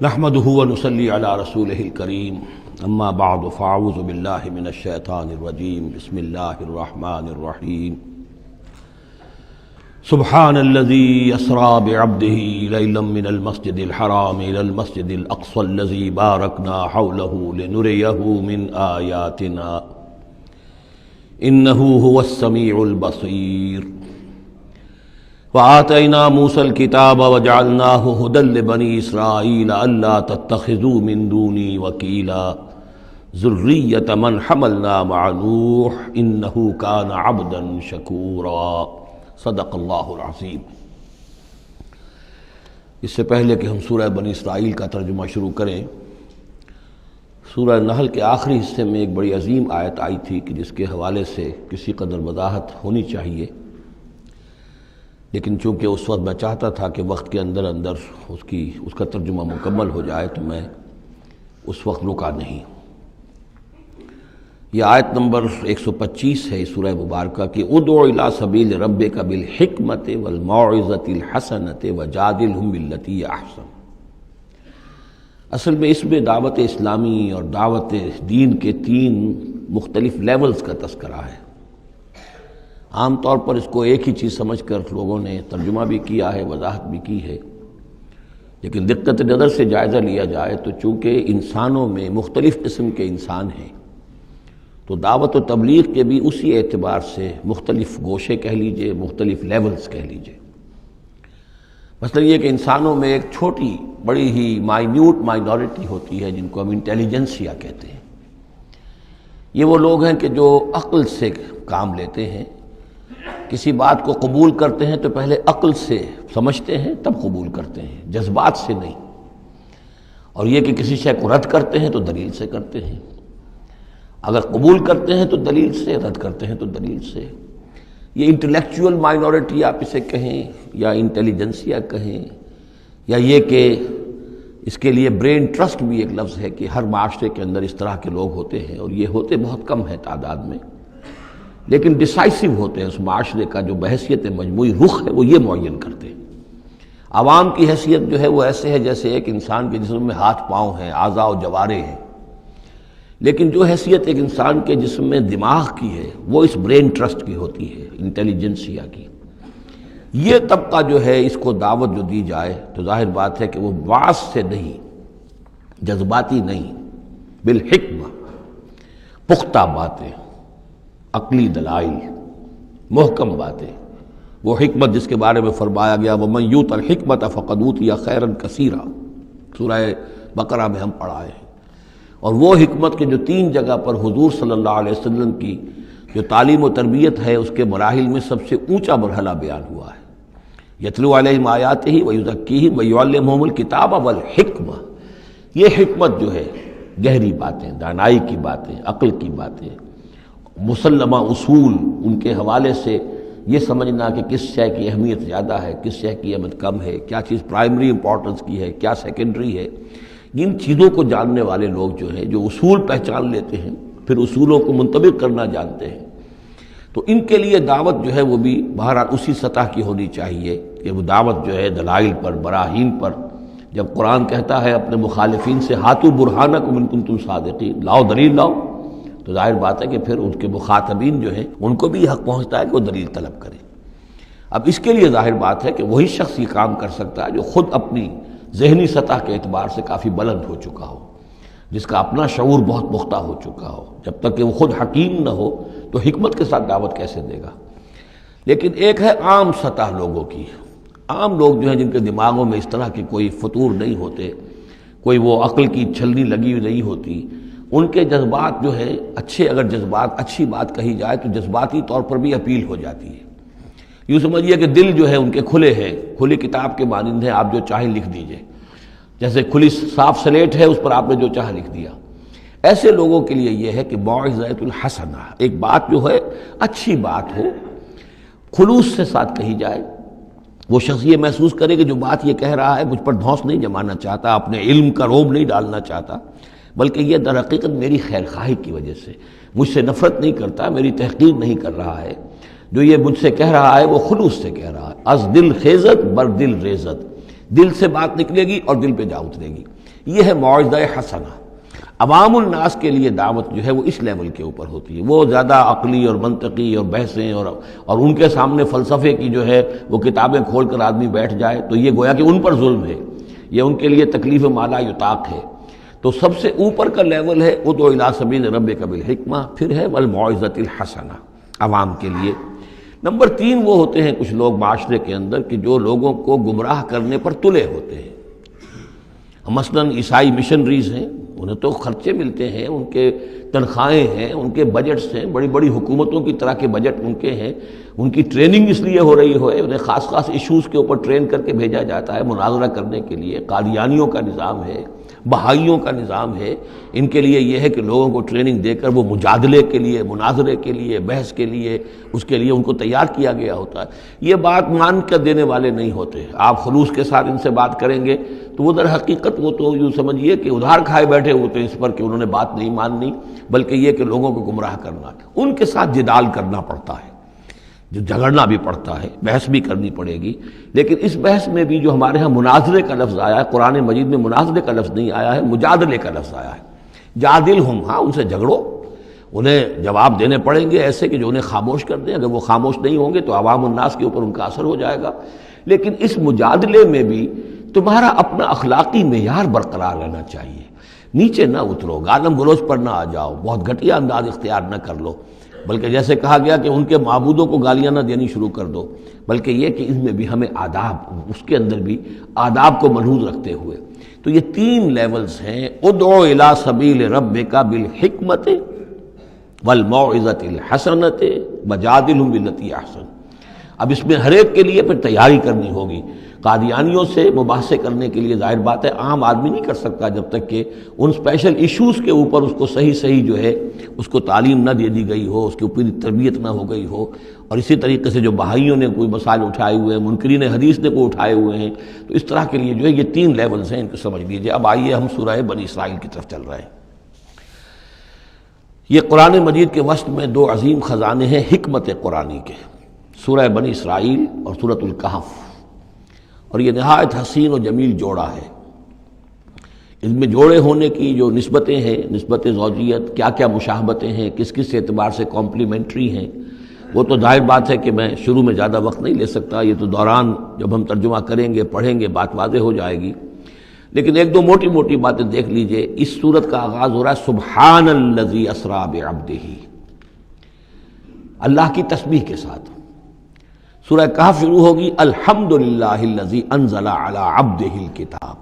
نحمده ونصلي على رسوله الكريم اما بعد فاعوذ بالله من الشيطان الرجيم بسم الله الرحمن الرحيم سبحان الذي يسرى بعبده ليلا من المسجد الحرام إلى المسجد الأقصى الذي باركنا حوله لنريه من آياتنا إنه هو السميع البصير وآتينا موسى الكتاب وجعلناه هدى لبني إسرائيل ألا تتخذوا من دوني وكيلا ذرية من حملنا مع نوح إنه كان عبدا شكورا صدق اللہ العظیم۔ اس سے پہلے کہ ہم سورہ بنی اسرائیل کا ترجمہ شروع کریں، سورہ نحل کے آخری حصے میں ایک بڑی عظیم آیت آئی تھی کہ جس کے حوالے سے کسی قدر وضاحت ہونی چاہیے، لیکن چونکہ اس وقت میں چاہتا تھا کہ وقت کے اندر اس کا ترجمہ مکمل ہو جائے تو میں اس وقت رکا نہیں۔ یہ آیت نمبر 125 ہے سورہ مبارکہ کی ادعو الی سبیل ربک بالحکمت والموعظۃ الحسنۃ وجادلھم باللتی ہی احسن۔ اصل میں اس میں دعوت اسلامی اور دعوت دین کے 3 مختلف لیولز کا تذکرہ ہے۔ عام طور پر اس کو ایک ہی چیز سمجھ کر لوگوں نے ترجمہ بھی کیا ہے، وضاحت بھی کی ہے، لیکن دقت نظر سے جائزہ لیا جائے تو چونکہ انسانوں میں مختلف قسم کے انسان ہیں تو دعوت و تبلیغ کے بھی اسی اعتبار سے مختلف گوشے کہہ لیجئے، مختلف لیولز کہہ لیجئے۔ مثلا یہ کہ انسانوں میں ایک چھوٹی بڑی ہی مائنورٹی ہوتی ہے جن کو ہم انٹیلیجنسیا کہتے ہیں۔ یہ وہ لوگ ہیں کہ جو عقل سے کام لیتے ہیں، کسی بات کو قبول کرتے ہیں تو پہلے عقل سے سمجھتے ہیں تب قبول کرتے ہیں، جذبات سے نہیں۔ اور یہ کہ کسی شے کو رد کرتے ہیں تو دلیل سے کرتے ہیں، اگر قبول کرتے ہیں تو دلیل سے، رد کرتے ہیں تو دلیل سے۔ یہ انٹلیکچوئل مائنورٹی آپ اسے کہیں یا انٹیلیجنسیا کہیں، یا یہ کہ اس کے لیے برین ٹرسٹ بھی ایک لفظ ہے کہ ہر معاشرے کے اندر اس طرح کے لوگ ہوتے ہیں، اور یہ ہوتے بہت کم ہیں تعداد میں، لیکن ڈیسائسو ہوتے ہیں۔ اس معاشرے کا جو بحیثیت مجموعی رخ ہے وہ یہ معین کرتے ہیں۔ عوام کی حیثیت جو ہے وہ ایسے ہے جیسے ایک انسان کے جسم میں ہاتھ پاؤں ہیں، اعضاء و جوارے ہیں، لیکن جو حیثیت ایک انسان کے جسم میں دماغ کی ہے وہ اس برین ٹرسٹ کی ہوتی ہے، انٹیلیجنسیا کی۔ یہ طبقہ جو ہے اس کو دعوت جو دی جائے تو ظاہر بات ہے کہ وہ واعظ سے نہیں، جذباتی نہیں، بالحکمہ، پختہ باتیں، عقلی دلائل، محکم باتیں، وہ حکمت جس کے بارے میں فرمایا گیا وَمَن یُؤْتَ الْحِکْمَةَ فَقَدْ أُوتِیَ خَیْرًا کَثِیرًا، سورہ بقرہ میں ہم پڑھا ہے۔ اور وہ حکمت کے جو 3 جگہ پر حضور صلی اللہ علیہ وسلم کی جو تعلیم و تربیت ہے اس کے مراحل میں سب سے اونچا مرحلہ بیان ہوا ہے، یتلو علیہم آیاتہ ویزکیہم ویعلمہم الکتاب والحکمہ۔ یہ حکمت جو ہے گہری باتیں، دانائی کی باتیں، عقل کی باتیں، مسلمہ اصول، ان کے حوالے سے یہ سمجھنا کہ کس شے کی اہمیت زیادہ ہے، کس شے کی اہمیت کم ہے، کیا چیز پرائمری امپورٹنس کی ہے، کیا سیکنڈری ہے۔ ان چیزوں کو جاننے والے لوگ جو ہیں، جو اصول پہچان لیتے ہیں، پھر اصولوں کو منطبق کرنا جانتے ہیں، تو ان کے لیے دعوت جو ہے وہ بھی بہرحال اسی سطح کی ہونی چاہیے کہ وہ دعوت جو ہے دلائل پر، براہین پر۔ جب قرآن کہتا ہے اپنے مخالفین سے ہاتوا برہانکم ان کنتم صادقین، لاؤ دلیل لاؤ، تو ظاہر بات ہے کہ پھر ان کے مخاطبین جو ہیں ان کو بھی حق پہنچتا ہے کہ وہ دلیل طلب کریں۔ اب اس کے لیے ظاہر بات ہے کہ وہی شخص یہ کام کر سکتا ہے جو خود اپنی ذہنی سطح کے اعتبار سے کافی بلند ہو چکا ہو، جس کا اپنا شعور بہت پختہ ہو چکا ہو۔ جب تک کہ وہ خود حکیم نہ ہو تو حکمت کے ساتھ دعوت کیسے دے گا؟ لیکن ایک ہے عام سطح لوگوں کی، عام لوگ جو ہیں جن کے دماغوں میں اس طرح کے کوئی فطور نہیں ہوتے، کوئی وہ عقل کی چھلنی لگی ہوئی نہیں ہوتی، ان کے جذبات جو ہے اچھے، اگر جذبات اچھی بات کہی جائے تو جذباتی طور پر بھی اپیل ہو جاتی ہے۔ یوں سمجھیے کہ دل جو ہے ان کے کھلے ہیں، کھلی کتاب کے مانند ہیں، آپ جو چاہیں لکھ دیجئے، جیسے کھلی صاف سلیٹ ہے، اس پر آپ نے جو چاہا لکھ دیا۔ ایسے لوگوں کے لیے یہ ہے کہ موعظۃ الحسنہ، ایک بات جو ہے اچھی بات ہو، خلوص سے ساتھ کہی جائے، وہ شخص یہ محسوس کرے کہ جو بات یہ کہہ رہا ہے مجھ پر دھونس نہیں جمانا چاہتا، اپنے علم کا روب نہیں ڈالنا چاہتا، بلکہ یہ در حقیقت میری خیر خواہی کی وجہ سے مجھ سے نفرت نہیں کرتا، میری تحقیر نہیں کر رہا ہے، جو یہ مجھ سے کہہ رہا ہے وہ خلوص سے کہہ رہا ہے۔ از دل خیزت بر دل ریزت، دل سے بات نکلے گی اور دل پہ جا اترے گی۔ یہ ہے موعظہ حسنہ۔ عوام الناس کے لیے دعوت جو ہے وہ اس لیول کے اوپر ہوتی ہے، وہ زیادہ عقلی اور منطقی اور بحثیں اور ان کے سامنے فلسفے کی جو ہے وہ کتابیں کھول کر آدمی بیٹھ جائے تو یہ گویا کہ ان پر ظلم ہے، یہ ان کے لیے تکلیف مالا یطاق ہے۔ تو سب سے اوپر کا لیول ہے ادعو الی سبیل ربک بالحکمہ، پھر ہے والموعظۃ الحسنہ عوام کے لیے۔ نمبر 3 وہ ہوتے ہیں کچھ لوگ معاشرے کے اندر کہ جو لوگوں کو گمراہ کرنے پر تلے ہوتے ہیں۔ مثلاً عیسائی مشنریز ہیں، انہیں تو خرچے ملتے ہیں، ان کے تنخواہیں ہیں، ان کے بجٹس ہیں، بڑی بڑی حکومتوں کی طرح کے بجٹ ان کے ہیں، ان کی ٹریننگ اس لیے ہو رہی ہے، انہیں خاص خاص ایشوز کے اوپر ٹرین کر کے بھیجا جاتا ہے مناظرہ کرنے کے لیے۔ قادیانیوں کا نظام ہے، بہائیوں کا نظام ہے، ان کے لیے یہ ہے کہ لوگوں کو ٹریننگ دے کر وہ مجادلے کے لیے، مناظرے کے لیے، بحث کے لیے، اس کے لیے ان کو تیار کیا گیا ہوتا ہے۔ یہ بات مان کر دینے والے نہیں ہوتے، آپ خلوص کے ساتھ ان سے بات کریں گے تو وہ در حقیقت وہ تو یوں سمجھیے کہ ادھار کھائے بیٹھے ہوتے ہیں اس پر کہ انہوں نے بات نہیں ماننی، بلکہ یہ کہ لوگوں کو گمراہ کرنا، ان کے ساتھ جدال کرنا پڑتا ہے، جو جھگڑنا بھی پڑتا ہے، بحث بھی کرنی پڑے گی۔ لیکن اس بحث میں بھی جو ہمارے ہاں مناظرے کا لفظ آیا ہے، قرآن مجید میں مناظرے کا لفظ نہیں آیا ہے، مجادلے کا لفظ آیا ہے۔ جادلہم، ہاں ان سے جھگڑو، انہیں جواب دینے پڑیں گے ایسے کہ جو انہیں خاموش کر دیں، اگر وہ خاموش نہیں ہوں گے تو عوام الناس کے اوپر ان کا اثر ہو جائے گا۔ لیکن اس مجادلے میں بھی تمہارا اپنا اخلاقی معیار برقرار رہنا چاہیے، نیچے نہ اترو، گالم گلوچ پر نہ آ جاؤ، بہت گھٹیا انداز اختیار نہ کر لو، بلکہ جیسے کہا گیا کہ ان کے معبودوں کو گالیاں نہ دینی شروع کر دو، بلکہ یہ کہ ان میں بھی ہمیں آداب، اس کے اندر بھی آداب کو ملحوظ رکھتے ہوئے۔ تو یہ 3 لیولز ہیں، ادعو الی سبیل ربک بالحکمۃ والموعظۃ الحسنۃ وجادلہم باللتی احسن۔ اب اس میں ہر ایک کے لیے پھر تیاری کرنی ہوگی۔ قادیانیوں سے مباحثے کرنے کے لیے ظاہر بات ہے عام آدمی نہیں کر سکتا جب تک کہ ان اسپیشل ایشوز کے اوپر اس کو صحیح جو ہے اس کو تعلیم نہ دے دی گئی ہو، اس کے اوپر تربیت نہ ہو گئی ہو۔ اور اسی طریقے سے جو بہائیوں نے کوئی مسائل اٹھائے ہوئے ہیں، منکرین حدیث نے کوئی اٹھائے ہوئے ہیں، تو اس طرح کے لیے جو ہے یہ 3 لیولز ہیں، ان کو سمجھ لیجیے۔ اب آئیے ہم سورہ بنی اسرائیل کی طرف چل رہے ہیں۔ یہ قرآن مجید کے وسط میں 2 عظیم خزانے ہیں حکمت قرآنی کے، سورہ بنی اسرائیل اور سورۃ الکہف، اور یہ نہایت حسین و جمیل جوڑا ہے۔ اس میں جوڑے ہونے کی جو نسبتیں ہیں، نسبت زوجیت، کیا کیا مشابہتیں ہیں، کس کس اعتبار سے کمپلیمنٹری ہیں، وہ تو ظاہر بات ہے کہ میں شروع میں زیادہ وقت نہیں لے سکتا، یہ تو دوران جب ہم ترجمہ کریں گے، پڑھیں گے، بات واضح ہو جائے گی۔ لیکن 1-2 موٹی موٹی باتیں دیکھ لیجئے۔ اس سورت کا آغاز ہو رہا ہے سبحان الذی اسریٰ بعبدہ، اللہ کی تسبیح کے ساتھ۔ سورہ کہف شروع ہوگی الحمدللہ الذی انزل علی عبدہ الکتاب،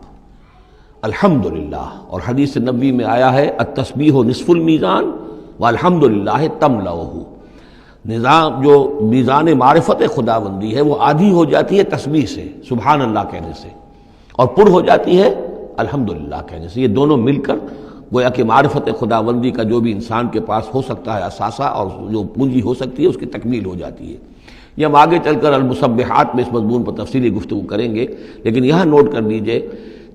الحمدللہ، اور حدیث نبوی میں آیا ہے التسبیح نصف المیزان والحمدللہ تملؤہ، نظام جو میزان معرفت خداوندی ہے وہ آدھی ہو جاتی ہے تسبیح سے، سبحان اللہ کہنے سے، اور پر ہو جاتی ہے الحمدللہ کہنے سے۔ یہ دونوں مل کر گویا کہ معرفت خداوندی کا جو بھی انسان کے پاس ہو سکتا ہے اثاثہ اور جو پونجی ہو سکتی ہے اس کی تکمیل ہو جاتی ہے۔ یہ ہم آگے چل کر المسبحات میں اس مضمون پر تفصیلی گفتگو کریں گے، لیکن یہاں نوٹ کر لیجئے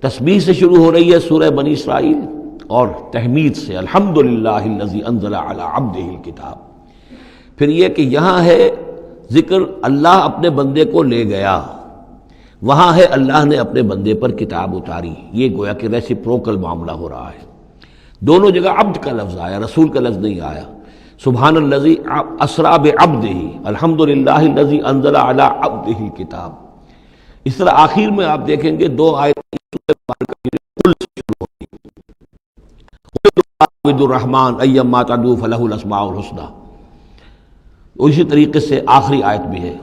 تسبیح سے شروع ہو رہی ہے سورہ بنی اسرائیل اور تحمید سے، الحمدللہ الذی انزل علی عبدہ الکتاب۔ پھر یہ کہ یہاں ہے ذکر اللہ اپنے بندے کو لے گیا، وہاں ہے اللہ نے اپنے بندے پر کتاب اتاری، یہ گویا کہ ریسیپروکل معاملہ ہو رہا ہے۔ دونوں جگہ عبد کا لفظ آیا، رسول کا لفظ نہیں آیا۔ سبحان الذی اسریٰ بعبدہ، الحمدللہ الذی انزل علی عبدہ الکتاب۔ اس طرح آخر میں آپ دیکھیں گے 2 آیتیں قل سے شروع ہوگی، قل الرحمن ایما تدعوا فلہ الاسماء الحسنی، اسی طریقے سے آخری آیت بھی ہے۔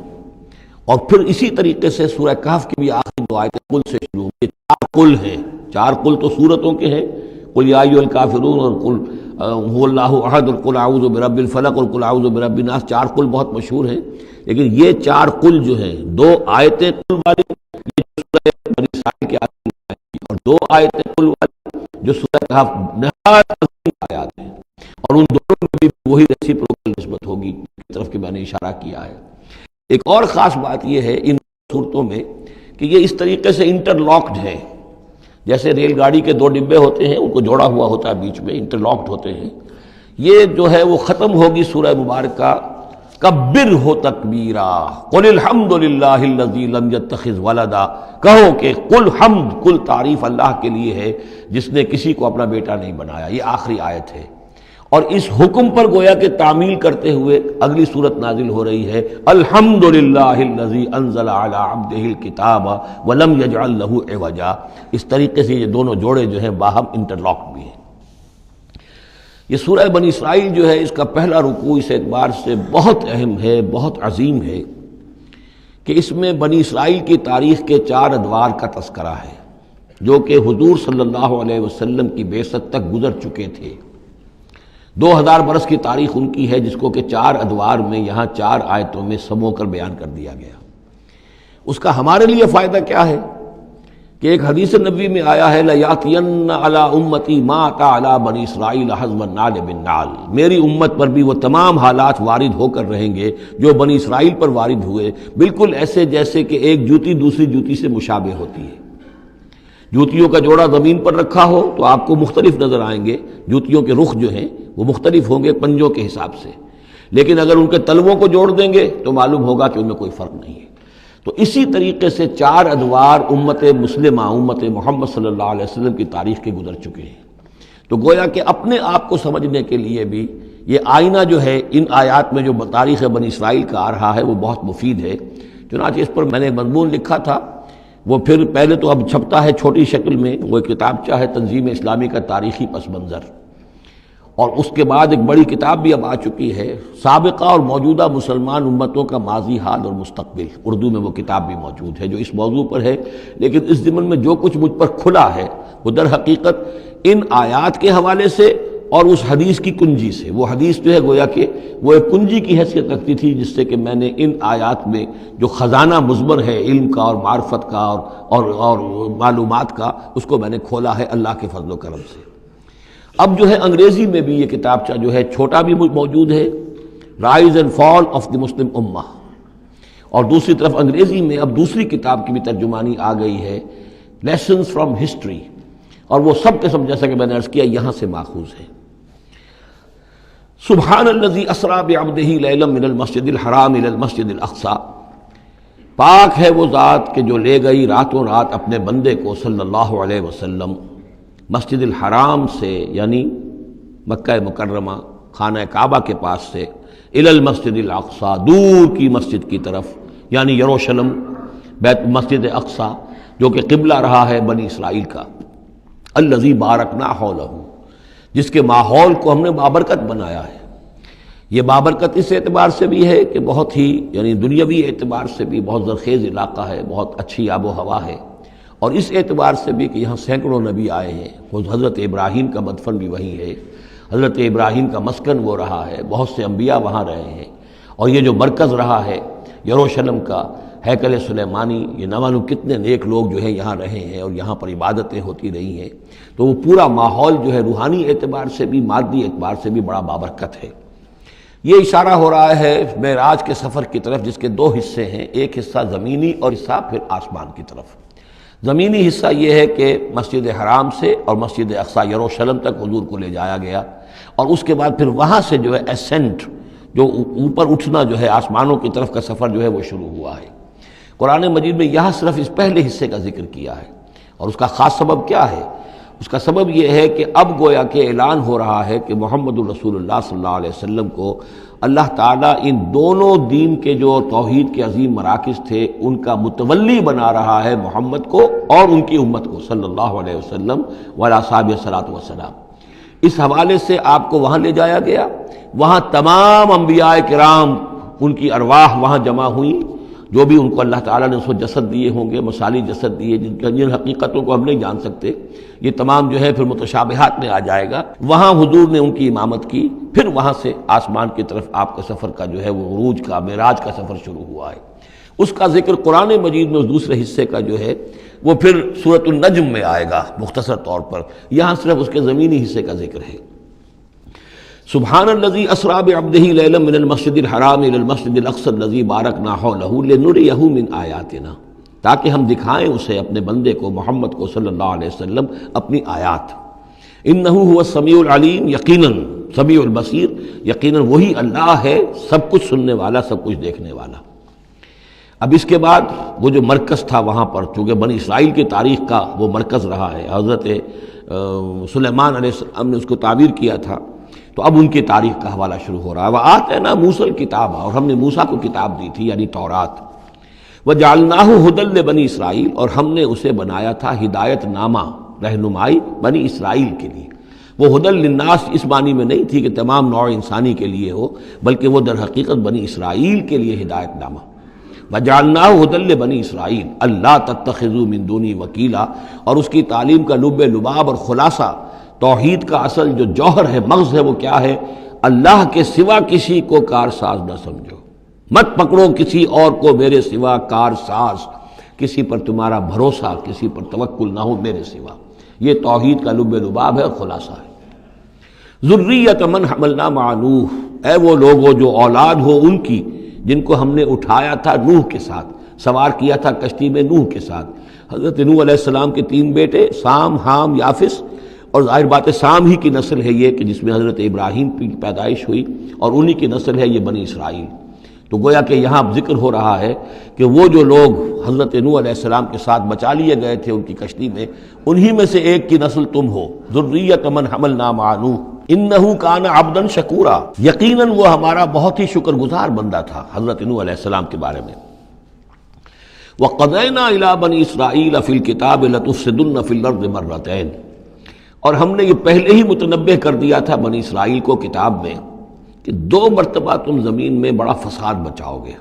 اور پھر اسی طریقے سے سورہ کہف کی بھی آخری 2 آیتیں قل سے شروع ہوگی۔ 4 قل ہیں، 4 قل تو سورتوں کے ہیں، قل یا ایھا الکافرون اور قل هو اللہ احد اور قل اعوذ برب الفلق اور قل اعوذ برب الناس، 4 قل بہت مشہور ہیں، لیکن یہ 4 قل جو ہیں 2 آیتیں قل والی یہ سورہ بنی اسرائیل کی آیتیں، اور 2 آیتیں قل والی جو سورہ کہف نہایت عظیم آیات ہیں، اور ان دونوں میں بھی وہی ریسیپروکل نسبت ہوگی کی طرف کہ میں نے اشارہ کیا ہے۔ ایک اور خاص بات یہ ہے ان صورتوں میں کہ یہ اس طریقے سے انٹرلاکڈ ہے، جیسے ریل گاڑی کے 2 ڈبے ہوتے ہیں، ان کو جوڑا ہوا ہوتا ہے بیچ میں، انٹرلاکڈ ہوتے ہیں۔ یہ جو ہے وہ ختم ہوگی سورہ مبارکہ کبرہ تکبیرا قل الحمد للہ الذی لم یتخذ ولدا، کہو کہ قل حمد، کل تعریف اللہ کے لیے ہے جس نے کسی کو اپنا بیٹا نہیں بنایا۔ یہ آخری آیت ہے، اور اس حکم پر گویا کہ تعمیل کرتے ہوئے اگلی صورت نازل ہو رہی ہے، الحمد للہ الذی انزل علی عبدہ الکتاب ولم یجعل لہ عوجا۔ اس طریقے سے یہ دونوں جوڑے جو ہیں باہم انٹرلاک بھی ہیں۔ یہ سورہ بنی اسرائیل جو ہے اس کا پہلا رکوع اس اعتبار سے بہت اہم ہے، بہت عظیم ہے کہ اس میں بنی اسرائیل کی تاریخ کے 4 ادوار کا تذکرہ ہے جو کہ حضور صلی اللہ علیہ وسلم کی بعثت تک گزر چکے تھے۔ 2000 برس کی تاریخ ان کی ہے جس کو کہ 4 ادوار میں یہاں 4 آیتوں میں سمو کر بیان کر دیا گیا۔ اس کا ہمارے لیے فائدہ کیا ہے کہ ایک حدیث نبوی میں آیا ہے لَيَأْتِيَنَّ عَلَىٰ أُمَّتِي مَا أَتَىٰ عَلَىٰ بَنِي إِسْرَائِيلَ حَزْوَ النَّعْلِ بِالنَّعْلِ، میری امت پر بھی وہ تمام حالات وارد ہو کر رہیں گے جو بنی اسرائیل پر وارد ہوئے، بالکل ایسے جیسے کہ ایک جوتی دوسری جوتی سے مشابہ ہوتی ہے۔ جوتیوں کا جوڑا زمین پر رکھا ہو تو آپ کو مختلف نظر آئیں گے، جوتیوں کے رخ جو ہیں وہ مختلف ہوں گے پنجوں کے حساب سے، لیکن اگر ان کے تلووں کو جوڑ دیں گے تو معلوم ہوگا کہ ان میں کوئی فرق نہیں ہے۔ تو اسی طریقے سے 4 ادوار امت مسلمہ، امت محمد صلی اللہ علیہ وسلم کی تاریخ کے گزر چکے ہیں۔ تو گویا کہ اپنے آپ کو سمجھنے کے لیے بھی یہ آئینہ جو ہے ان آیات میں جو تاریخ بنی اسرائیل کا آ رہا ہے وہ بہت مفید ہے۔ چنانچہ اس پر میں نے ایک مضمون لکھا تھا، وہ پھر پہلے تو اب چھپتا ہے چھوٹی شکل میں، وہ ایک کتابچہ ہے تنظیم اسلامی کا تاریخی پس منظر، اور اس کے بعد ایک بڑی کتاب بھی اب آ چکی ہے، سابقہ اور موجودہ مسلمان امتوں کا ماضی، حال اور مستقبل، اردو میں وہ کتاب بھی موجود ہے جو اس موضوع پر ہے۔ لیکن اس ضمن میں جو کچھ مجھ پر کھلا ہے وہ در حقیقت ان آیات کے حوالے سے اور اس حدیث کی کنجی سے، وہ حدیث جو ہے گویا کہ وہ ایک کنجی کی حیثیت رکھتی تھی جس سے کہ میں نے ان آیات میں جو خزانہ مضمر ہے علم کا اور معرفت کا اور معلومات کا، اس کو میں نے کھولا ہے اللہ کے فضل و کرم سے۔ اب جو ہے انگریزی میں بھی یہ کتابچہ جو ہے چھوٹا بھی موجود ہے، rise and fall of the Muslim امہ، اور دوسری طرف انگریزی میں اب دوسری کتاب کی بھی ترجمانی آ گئی ہے، لیسنز فرام ہسٹری، اور وہ سب کے سب جیسا کہ میں نے عرض کیا یہاں سے ماخوذ ہے۔ سبحان الذی اسریٰ بعبدہ لیلا من المسجد الحرام الی المسجد الاقصی، پاک ہے وہ ذات کہ جو لے گئی راتوں رات اپنے بندے کو صلی اللہ علیہ وسلم مسجد الحرام سے، یعنی مکہ مکرمہ خانہ کعبہ کے پاس سے، الی المسجد الاقصی، دور کی مسجد کی طرف، یعنی یروشلم، بیت مسجد اقصی جو کہ قبلہ رہا ہے بنی اسرائیل کا، الذی بارکنا حولہ، جس کے ماحول کو ہم نے بابرکت بنایا ہے۔ یہ بابرکت اس اعتبار سے بھی ہے کہ بہت ہی یعنی دنیاوی اعتبار سے بھی بہت زرخیز علاقہ ہے، بہت اچھی آب و ہوا ہے، اور اس اعتبار سے بھی کہ یہاں سینکڑوں نبی آئے ہیں، وہ حضرت ابراہیم کا مدفن بھی وہیں ہے، حضرت ابراہیم کا مسکن وہ رہا ہے، بہت سے انبیاء وہاں رہے ہیں، اور یہ جو مرکز رہا ہے یروشلم کا، ہیکل سلیمانی، یہ نہ معلوم کتنے نیک لوگ جو ہیں یہاں رہے ہیں اور یہاں پر عبادتیں ہوتی رہی ہیں، تو وہ پورا ماحول جو ہے روحانی اعتبار سے بھی مادی اعتبار سے بھی بڑا بابرکت ہے۔ یہ اشارہ ہو رہا ہے معراج کے سفر کی طرف، جس کے 2 حصے ہیں، ایک حصہ زمینی اور حصہ پھر آسمان کی طرف۔ زمینی حصہ یہ ہے کہ مسجد حرام سے اور مسجد اقصی یروشلم تک حضور کو لے جایا گیا، اور اس کے بعد پھر وہاں سے جو ہے اسینٹ، جو اوپر اٹھنا جو ہے آسمانوں کی طرف کا سفر جو ہے وہ شروع ہوا ہے۔ قرآن مجید میں یہاں صرف اس پہلے حصے کا ذکر کیا ہے، اور اس کا خاص سبب کیا ہے؟ اس کا سبب یہ ہے کہ اب گویا کہ اعلان ہو رہا ہے کہ محمد الرسول اللہ صلی اللہ علیہ وسلم کو اللہ تعالیٰ ان دونوں دین کے جو توحید کے عظیم مراکز تھے ان کا متولی بنا رہا ہے، محمد کو اور ان کی امت کو صلی اللہ علیہ وسلم وعلی اصحابہ الصلاۃ والسلام۔ اس حوالے سے آپ کو وہاں لے جایا گیا، وہاں تمام انبیاء کرام ان کی ارواح وہاں جمع ہوئیں، جو بھی ان کو اللہ تعالیٰ نے اس کو جسد دیے ہوں گے، مثالی جسد دیے جن حقیقتوں کو ہم نہیں جان سکتے، یہ تمام جو ہے پھر متشابہات میں آ جائے گا۔ وہاں حضور نے ان کی امامت کی، پھر وہاں سے آسمان کی طرف آپ کے سفر کا جو ہے وہ عروج کا، معراج کا سفر شروع ہوا ہے۔ اس کا ذکر قرآن مجید میں اس دوسرے حصے کا جو ہے وہ پھر سورۃ النجم میں آئے گا مختصر طور پر، یہاں صرف اس کے زمینی حصے کا ذکر ہے۔ سبحان الذی اسریٰ بعبدہ لیلا من المسجد الحرام الی المسجد الاقصی الذی بارکنا حولہ لنریہ من آیاتنا، تاکہ ہم دکھائیں اسے اپنے بندے کو محمد کو صلی اللہ علیہ وسلم اپنی آیات۔ انہ هو السمیع العلیم، یقیناً سمیع البصیر، یقیناً وہی اللہ ہے سب کچھ سننے والا، سب کچھ دیکھنے والا۔ اب اس کے بعد وہ جو مرکز تھا وہاں پر، چونکہ بنی اسرائیل کی تاریخ کا وہ مرکز رہا ہے، حضرت سلیمان علیہ السلام نے اس کو تعبیر کیا تھا، تو اب ان کی تاریخ کا حوالہ شروع ہو رہا ہے۔ وَآتَيْنَا مُوسَى الْكِتَابَ، اور ہم نے موسیٰ کو کتاب دی تھی یعنی تورات۔ وَجَعَلْنَاهُ هُدًى لِبَنِي اسرائیل، اور ہم نے اسے بنایا تھا ہدایت نامہ، رہنمائی بنی اسرائیل کے لیے۔ وہ ہدی للناس اس معنی میں نہیں تھی کہ تمام نوع انسانی کے لیے ہو، بلکہ وہ در حقیقت بنی اسرائیل کے لیے ہدایت نامہ۔ وَجَعَلْنَاهُ هُدًى لِبَنِي اسرائیل أَلَّا تَتَّخِذُوا مِن دُونِي وَكِیلًا، اور اس کی تعلیم کا لب لباب اور خلاصہ، توحید کا اصل جو جوہر ہے، مغز ہے، وہ کیا ہے؟ اللہ کے سوا کسی کو کارساز نہ سمجھو، مت پکڑو کسی اور کو میرے سوا کارساز، کسی پر تمہارا بھروسہ، کسی پر توکل نہ ہو میرے سوا۔ یہ توحید کا لب لباب ہے اور خلاصہ ہے۔ ذریۃ من حملنا مع نوح، اے وہ لوگوں جو اولاد ہو ان کی جن کو ہم نے اٹھایا تھا نوح کے ساتھ، سوار کیا تھا کشتی میں نوح کے ساتھ۔ حضرت نوح علیہ السلام کے 3 بیٹے، سام، حام، یافس، اور ظاہر بات ہے سام ہی کی نسل ہے یہ کہ جس میں حضرت ابراہیم کی پیدائش ہوئی، اور انہی کی نسل ہے یہ بنی اسرائیل۔ تو گویا کہ یہاں ذکر ہو رہا ہے کہ وہ جو لوگ حضرت نوح علیہ السلام کے ساتھ بچا لیے گئے تھے ان کی کشتی میں، انہی میں سے ایک کی نسل تم ہو۔ ذریۃ من حملنا مع نوح انہ کان عبدا شکورا، یقیناً وہ ہمارا بہت ہی شکر گزار بندہ تھا حضرت نوح علیہ السلام کے بارے میں۔ وَقَضَيْنَا إِلَىٰ بَنِي إِسْرَائِيلَ فِي الْكِتَابِ لَتُفْسِدُنَّ فِي الْأَرْضِ مَرَّتَيْنِ، اور ہم نے یہ پہلے ہی متنبہ کر دیا تھا بنی اسرائیل کو کتاب میں کہ 2 مرتبہ تم زمین میں بڑا فساد بچاؤ گے۔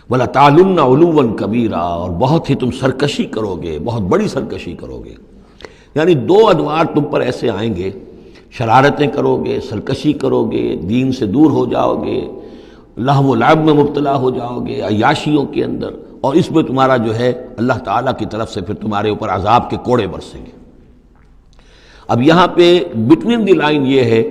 وَلَتَعْلُنَّ عُلُوًّا كَبِيرًا، اور بہت ہی تم سرکشی کرو گے، بہت بڑی سرکشی کرو گے۔ یعنی 2 ادوار تم پر ایسے آئیں گے، شرارتیں کرو گے، سرکشی کرو گے، دین سے دور ہو جاؤ گے، لہو و لعب میں مبتلا ہو جاؤ گے، عیاشیوں کے اندر، اور اس میں تمہارا جو ہے اللہ تعالیٰ کی طرف سے پھر تمہارے اوپر عذاب کے کوڑے برسیں گے۔ اب یہاں پہ بٹوین دی لائن یہ ہے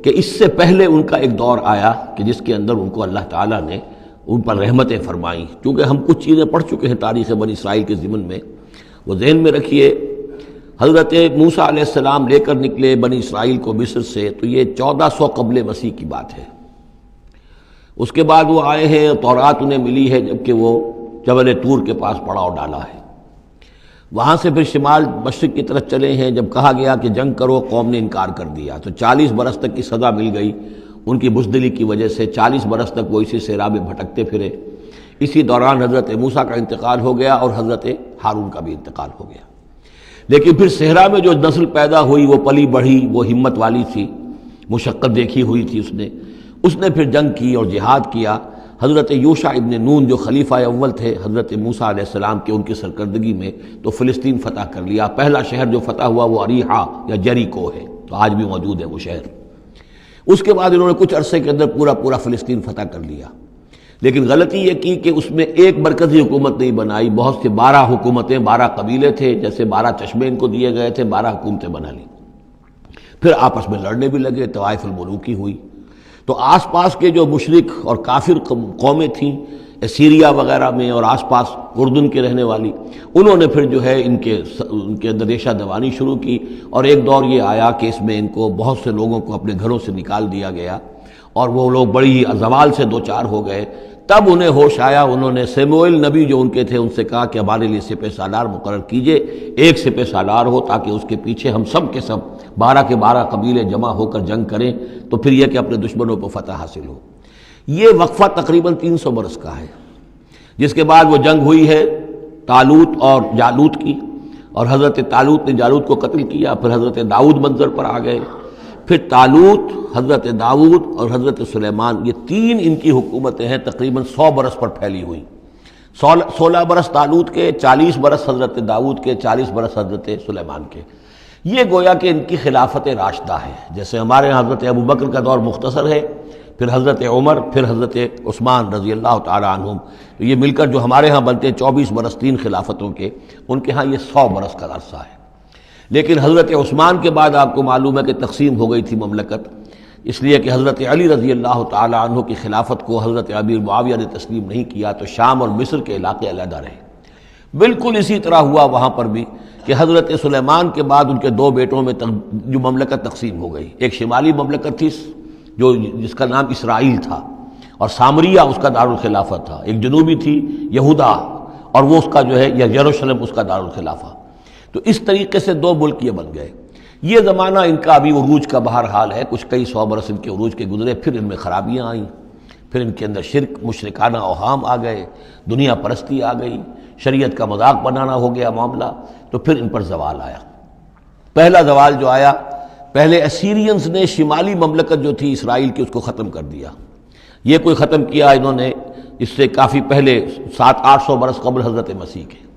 کہ اس سے پہلے ان کا ایک دور آیا کہ جس کے اندر ان کو اللہ تعالیٰ نے ان پر رحمتیں فرمائیں، کیونکہ ہم کچھ چیزیں پڑھ چکے ہیں تاریخ بنی اسرائیل کے ضمن میں، وہ ذہن میں رکھیے۔ حضرت موسیٰ علیہ السلام لے کر نکلے بنی اسرائیل کو مصر سے، تو یہ 1400 قبل مسیح کی بات ہے۔ اس کے بعد وہ آئے ہیں، تورات انہیں ملی ہے جبکہ وہ جبل طور کے پاس پڑاؤ ڈالا ہے۔ وہاں سے پھر شمال مشرق کی طرف چلے ہیں، جب کہا گیا کہ جنگ کرو قوم نے انکار کر دیا، تو 40 برس تک کی سزا مل گئی ان کی بزدلی کی وجہ سے۔ 40 برس تک وہ اسی صحرا میں بھٹکتے پھرے۔ اسی دوران حضرت موسیٰ کا انتقال ہو گیا اور حضرت ہارون کا بھی انتقال ہو گیا۔ لیکن پھر صحرا میں جو نسل پیدا ہوئی وہ پلی بڑھی، وہ ہمت والی تھی، مشقت دیکھی ہوئی تھی اس نے پھر جنگ کی اور جہاد کیا۔ حضرت یوشع ابن نون جو خلیفہ اول تھے حضرت موسیٰ علیہ السلام کے، ان کی سرکردگی میں تو فلسطین فتح کر لیا۔ پہلا شہر جو فتح ہوا وہ اریحا یا جریکو ہے، تو آج بھی موجود ہے وہ شہر۔ اس کے بعد انہوں نے کچھ عرصے کے اندر پورا فلسطین فتح کر لیا، لیکن غلطی یہ کی کہ اس میں ایک مرکزی حکومت نہیں بنائی، بہت سے 12 حکومتیں، 12 قبیلے تھے، جیسے 12 چشمے ان کو دیے گئے تھے، 12 حکومتیں بنا لی۔ پھر آپس میں لڑنے بھی لگے، طوائف الملوکی ہوئی۔ تو آس پاس کے جو مشرک اور کافر قومیں تھیں سیریا وغیرہ میں اور آس پاس اردن کے رہنے والی، انہوں نے پھر جو ہے ان کے اندر ریشہ دوانی شروع کی، اور ایک دور یہ آیا کہ اس میں ان کو بہت سے لوگوں کو اپنے گھروں سے نکال دیا گیا، اور وہ لوگ بڑی ہی زوال سے دوچار ہو گئے۔ تب انہیں ہوش آیا، انہوں نے سیموئیل نبی جو ان کے تھے ان سے کہا کہ ہمارے لیے سپہ سالار مقرر کیجئے، ایک سپہ سالار ہو تاکہ اس کے پیچھے ہم سب کے سب 12 کے 12 قبیلے جمع ہو کر جنگ کریں، تو پھر یہ کہ اپنے دشمنوں پر فتح حاصل ہو۔ یہ وقفہ تقریباً 300 برس کا ہے، جس کے بعد وہ جنگ ہوئی ہے طالوت اور جالوت کی، اور حضرت طالوت نے جالوت کو قتل کیا۔ پھر حضرت داؤد منظر پر آ گئے، پھر طالوت، حضرت داؤد اور حضرت سلیمان، یہ 3 ان کی حکومتیں ہیں تقریباً 100 برس پر پھیلی ہوئی۔ 16 برس طالوت کے، 40 برس حضرت داؤد کے، 40 برس حضرت سلیمان کے۔ یہ گویا کہ ان کی خلافت راشدہ ہے، جیسے ہمارے حضرت ابوبکر کا دور مختصر ہے، پھر حضرت عمر، پھر حضرت عثمان رضی اللہ تعالی عنہم، تو یہ مل کر جو ہمارے ہاں بنتے ہیں 24 برس 3 خلافتوں کے، ان کے ہاں یہ 100 برس کا عرصہ ہے۔ لیکن حضرت عثمان کے بعد آپ کو معلوم ہے کہ تقسیم ہو گئی تھی مملکت، اس لیے کہ حضرت علی رضی اللہ تعالی عنہ کی خلافت کو حضرت امیر معاویہ نے تسلیم نہیں کیا، تو شام اور مصر کے علاقے علیحدہ رہے۔ بالکل اسی طرح ہوا وہاں پر بھی کہ حضرت سلیمان کے بعد ان کے دو بیٹوں میں جو مملکت تقسیم ہو گئی، ایک شمالی مملکت تھی جس کا نام اسرائیل تھا اور سامریہ اس کا دارالخلافہ تھا، ایک جنوبی تھی یہودا اور وہ اس کا جو ہے یروشلم اس کا دارالخلافہ۔ تو اس طریقے سے دو ملک یہ بن گئے۔ یہ زمانہ ان کا ابھی عروج کا بہرحال ہے، کچھ کئی سو برس ان کے عروج کے گزرے، پھر ان میں خرابیاں آئیں، پھر ان کے اندر شرک، مشرکانہ اوہام آ گئے، دنیا پرستی آ گئی، شریعت کا مذاق بنانا ہو گیا معاملہ، تو پھر ان پر زوال آیا۔ پہلا زوال جو آیا، پہلے اسیرینز نے شمالی مملکت جو تھی اسرائیل کی اس کو ختم کر دیا۔ یہ کوئی ختم کیا انہوں نے اس سے کافی پہلے 700-800 برس قبل حضرت مسیح کے۔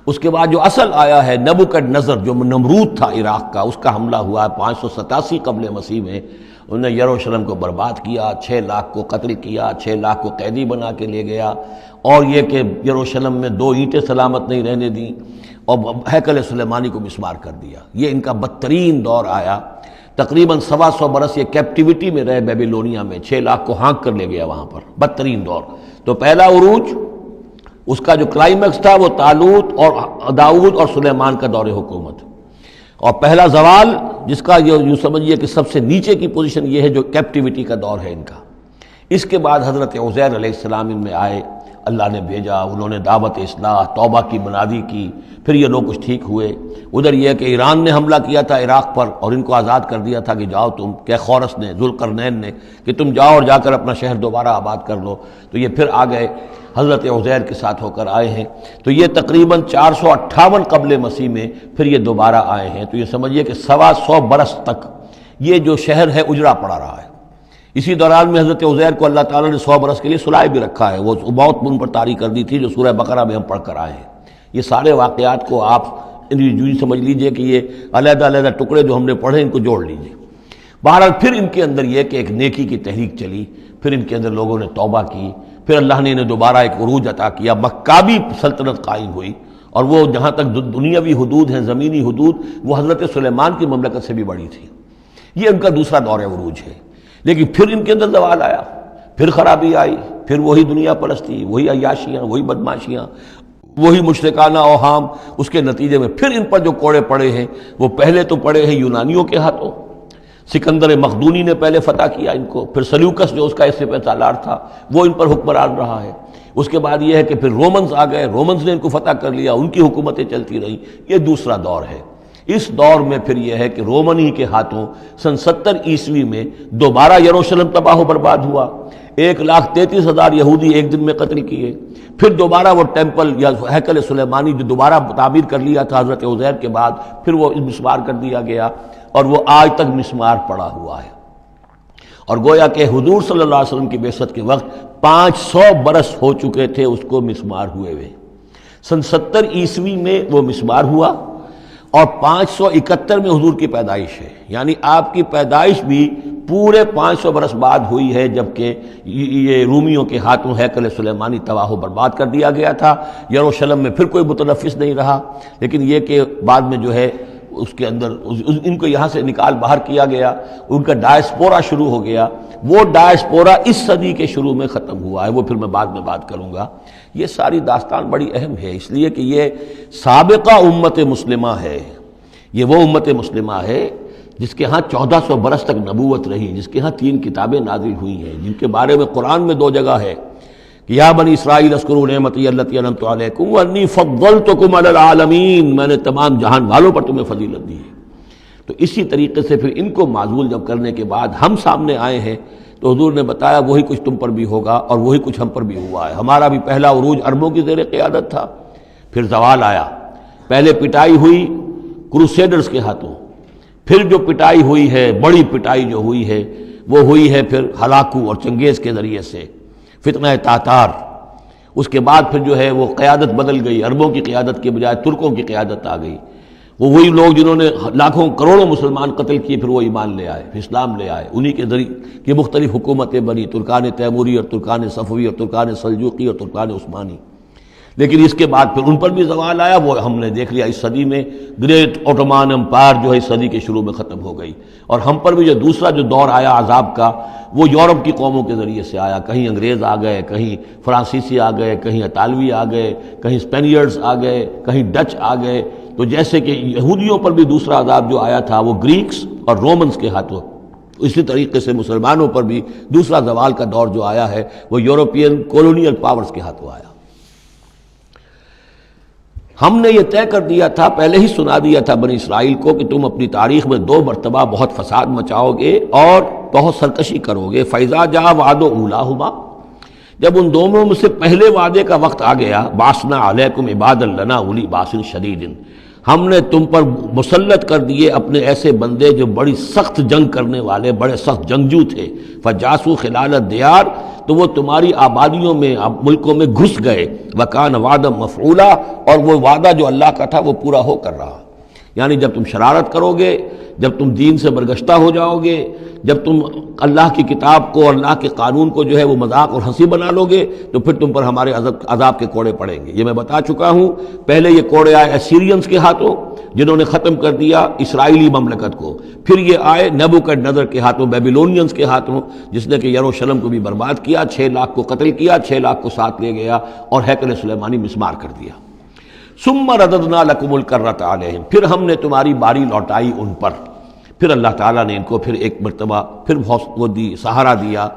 اس کے بعد جو اصل آیا ہے نبوکڈ نظر جو نمرود تھا عراق کا، اس کا حملہ ہوا ہے 587 قبل مسیح میں۔ انہوں نے یروشلم کو برباد کیا، 6 لاکھ کو قتل کیا، 6 لاکھ کو قیدی بنا کے لے گیا، اور یہ کہ یروشلم میں 2 اینٹیں سلامت نہیں رہنے دیں، اور ہیکل سلیمانی کو مسمار کر دیا۔ یہ ان کا بدترین دور آیا۔ تقریباً 125 برس یہ کیپٹیوٹی میں رہے بیبیلونیا میں، 6 لاکھ کو ہانک کر لے گیا وہاں پر، بدترین دور۔ تو پہلا عروج اس کا جو کلائمیکس تھا وہ طالوت اور داؤد اور سلیمان کا دور حکومت، اور پہلا زوال جس کا یوں سمجھیے کہ سب سے نیچے کی پوزیشن یہ ہے جو کیپٹیوٹی کا دور ہے ان کا۔ اس کے بعد حضرت عزیر علیہ السلام ان میں آئے، اللہ نے بھیجا، انہوں نے دعوت اصلاح توبہ کی بنیادی کی، پھر یہ لوگ کچھ ٹھیک ہوئے۔ ادھر یہ کہ ایران نے حملہ کیا تھا عراق پر اور ان کو آزاد کر دیا تھا کہ جاؤ تم، کہ خورس نے، ذوالقرنین نے، کہ تم جاؤ اور جا کر اپنا شہر دوبارہ آباد کر لو۔ تو یہ پھر آ گئے، حضرت عزیر کے ساتھ ہو کر آئے ہیں۔ تو یہ تقریباً 458 قبل مسیح میں پھر یہ دوبارہ آئے ہیں۔ تو یہ سمجھیے کہ 125 برس تک یہ جو شہر ہے اجڑا پڑا رہا ہے۔ اسی دوران میں حضرت عزیر کو اللہ تعالیٰ نے 100 برس کے لیے سلائے بھی رکھا ہے، وہ موت ان پر طاری کر دی تھی جو سورہ بقرہ میں ہم پڑھ کر آئے ہیں۔ یہ سارے واقعات کو آپ یوں سمجھ لیجئے کہ یہ علیحدہ علیحدہ ٹکڑے جو ہم نے پڑھے ان کو جوڑ لیجئے۔ بہرحال پھر ان کے اندر یہ کہ ایک نیکی کی تحریک چلی، پھر ان کے اندر لوگوں نے توبہ کی، پھر اللہ نے انہیں دوبارہ ایک عروج عطا کیا، مکابی سلطنت قائم ہوئی، اور وہ جہاں تک دنیاوی حدود ہیں، زمینی حدود، وہ حضرت سلیمان کی مملکت سے بھی بڑی تھی۔ یہ ان کا دوسرا دور عروج ہے۔ لیکن پھر ان کے اندر زوال آیا، پھر خرابی آئی، پھر وہی دنیا پرستی، وہی عیاشیاں، وہی بدماشیاں، وہی مشرکانہ اوہام۔ اس کے نتیجے میں پھر ان پر جو کوڑے پڑے ہیں وہ پہلے تو پڑے ہیں یونانیوں کے ہاتھوں، سکندر مقدونی نے پہلے فتح کیا ان کو، پھر سلیوکس جو اس کا اس سے سالار تھا وہ ان پر حکمران رہا ہے۔ اس کے بعد یہ ہے کہ پھر رومنز آ گئے، رومنز نے ان کو فتح کر لیا، ان کی حکومتیں چلتی رہیں۔ یہ دوسرا دور ہے۔ اس دور میں پھر یہ ہے کہ رومنی کے ہاتھوں سن 70 عیسوی میں دوبارہ یروشلم تباہ و برباد ہوا، 1,33,000 یہودی ایک دن میں قتل کیے۔ پھر دوبارہ وہ ٹیمپل یا ہیکل سلیمانی جو دوبارہ تعمیر کر لیا تھا حضرت عزیر کے بعد، پھر وہ مسمار کر دیا گیا، اور وہ آج تک مسمار پڑا ہوا ہے۔ اور گویا کہ حضور صلی اللہ علیہ وسلم کی بعثت کے وقت 500 برس ہو چکے تھے اس کو مسمار ہوئے ہوئے۔ سن 70 عیسوی میں وہ مسمار ہوا، اور 571 میں حضور کی پیدائش ہے، یعنی آپ کی پیدائش بھی پورے 500 برس بعد ہوئی ہے، جبکہ یہ رومیوں کے ہاتھوں ہیکل سلیمانی تباہ و برباد کر دیا گیا تھا۔ یروشلم میں پھر کوئی متنفس نہیں رہا، لیکن یہ کہ بعد میں جو ہے اس کے اندر ان کو یہاں سے نکال باہر کیا گیا، ان کا ڈائسپورا شروع ہو گیا۔ وہ ڈائسپورا اس صدی کے شروع میں ختم ہوا ہے، وہ پھر میں بعد میں بات کروں گا۔ یہ ساری داستان بڑی اہم ہے، اس لیے کہ یہ سابقہ امت مسلمہ ہے۔ یہ وہ امت مسلمہ ہے جس کے ہاں 1400 برس تک نبوت رہی، جس کے ہاں 3 کتابیں نازل ہوئی ہیں، جن کے بارے میں قرآن میں 2 جگہ ہے کہ یا بنی اسرائیل اذکروا نعمتی التی انعمت علیکم وانی فضلتکم علی العالمین، میں نے تمام جہان والوں پر تمہیں فضیلت دی ہے۔ تو اسی طریقے سے پھر ان کو معزول جب کرنے کے بعد ہم سامنے آئے ہیں تو حضور نے بتایا وہی کچھ تم پر بھی ہوگا اور وہی کچھ ہم پر بھی ہوا ہے۔ ہمارا بھی پہلا عروج عربوں کی زیر قیادت تھا، پھر زوال آیا۔ پہلے پٹائی ہوئی کروسیڈرز کے ہاتھوں، پھر جو پٹائی ہوئی ہے، بڑی پٹائی جو ہوئی ہے وہ ہوئی ہے پھر ہلاکو اور چنگیز کے ذریعے سے، فتنہ تاتار۔ اس کے بعد پھر جو ہے وہ قیادت بدل گئی، عربوں کی قیادت کے بجائے ترکوں کی قیادت آ گئی۔ وہ وہی لوگ جنہوں نے لاکھوں کروڑوں مسلمان قتل کیے پھر وہ ایمان لے آئے، اسلام لے آئے، انہی کے ذریعے یہ مختلف حکومتیں بنی، ترکان تیموری اور ترکان صفوی اور ترکان سلجوقی اور ترکان عثمانی۔ لیکن اس کے بعد پھر ان پر بھی زوال آیا، وہ ہم نے دیکھ لیا اس صدی میں گریٹ اوٹومان امپائر جو ہے اس صدی کے شروع میں ختم ہو گئی، اور ہم پر بھی جو دوسرا جو دور آیا عذاب کا وہ یورپ کی قوموں کے ذریعے سے آیا، کہیں انگریز آ گئے، کہیں فرانسیسی آ گئے، کہیں اطالوی آ گئے، کہیں اسپینیئرز آ گئے، کہیں ڈچ آ گئے، تو جیسے کہ یہودیوں پر بھی دوسرا عذاب جو آیا تھا وہ گریکس اور رومنز کے ہاتھوں، اسی طریقے سے مسلمانوں پر بھی دوسرا زوال کا دور جو آیا ہے وہ یورپین کولونیل پاورز کے ہاتھوں آیا۔ ہم نے یہ طے کر دیا تھا، پہلے ہی سنا دیا تھا بنی اسرائیل کو کہ تم اپنی تاریخ میں 2 مرتبہ بہت فساد مچاؤ گے اور بہت سرکشی کرو گے۔ فَإِذَا جَاءَ وَعْدُ أُولَاهُمَا، جب ان دونوں میں سے پہلے وعدے کا وقت آ گیا، بَعَثْنَا عَلَيْكُمْ عِبَادًا لَنَا أُولِي بَأْسٍ شَدِيدٍ، ہم نے تم پر مسلط کر دیے اپنے ایسے بندے جو بڑی سخت جنگ کرنے والے، بڑے سخت جنگجو تھے۔ فَجَاسُوا خِلَالَ الدِّيَارِ، تو وہ تمہاری آبادیوں میں، ملکوں میں گھس گئے۔ وَكَانَ وَعْدًا مَفْعُولًا، اور وہ وعدہ جو اللہ کا تھا وہ پورا ہو کر رہا۔ یعنی جب تم شرارت کرو گے، جب تم دین سے برگشتہ ہو جاؤ گے، جب تم اللہ کی کتاب کو اور اللہ کے قانون کو جو ہے وہ مذاق اور ہنسی بنا لو گے، تو پھر تم پر ہمارے عذاب کے کوڑے پڑیں گے۔ یہ میں بتا چکا ہوں، پہلے یہ کوڑے آئے اسیرینز کے ہاتھوں جنہوں نے ختم کر دیا اسرائیلی مملکت کو، پھر یہ آئے نیبوکڈنیزر کے ہاتھوں، بیبیلونینز کے ہاتھوں، جس نے کہ یروشلم کو بھی برباد کیا، 6 لاکھ کو قتل کیا، 6 لاکھ کو ساتھ لے گیا اور ہیکل سلیمانی مسمار کر دیا۔ ثم رددنا لکم الکرۃ علیہم، پھر ہم نے تمہاری باری لوٹائی ان پر۔ پھر اللہ تعالیٰ نے ان کو پھر ایک مرتبہ پھر وہ دی سہارا دیا،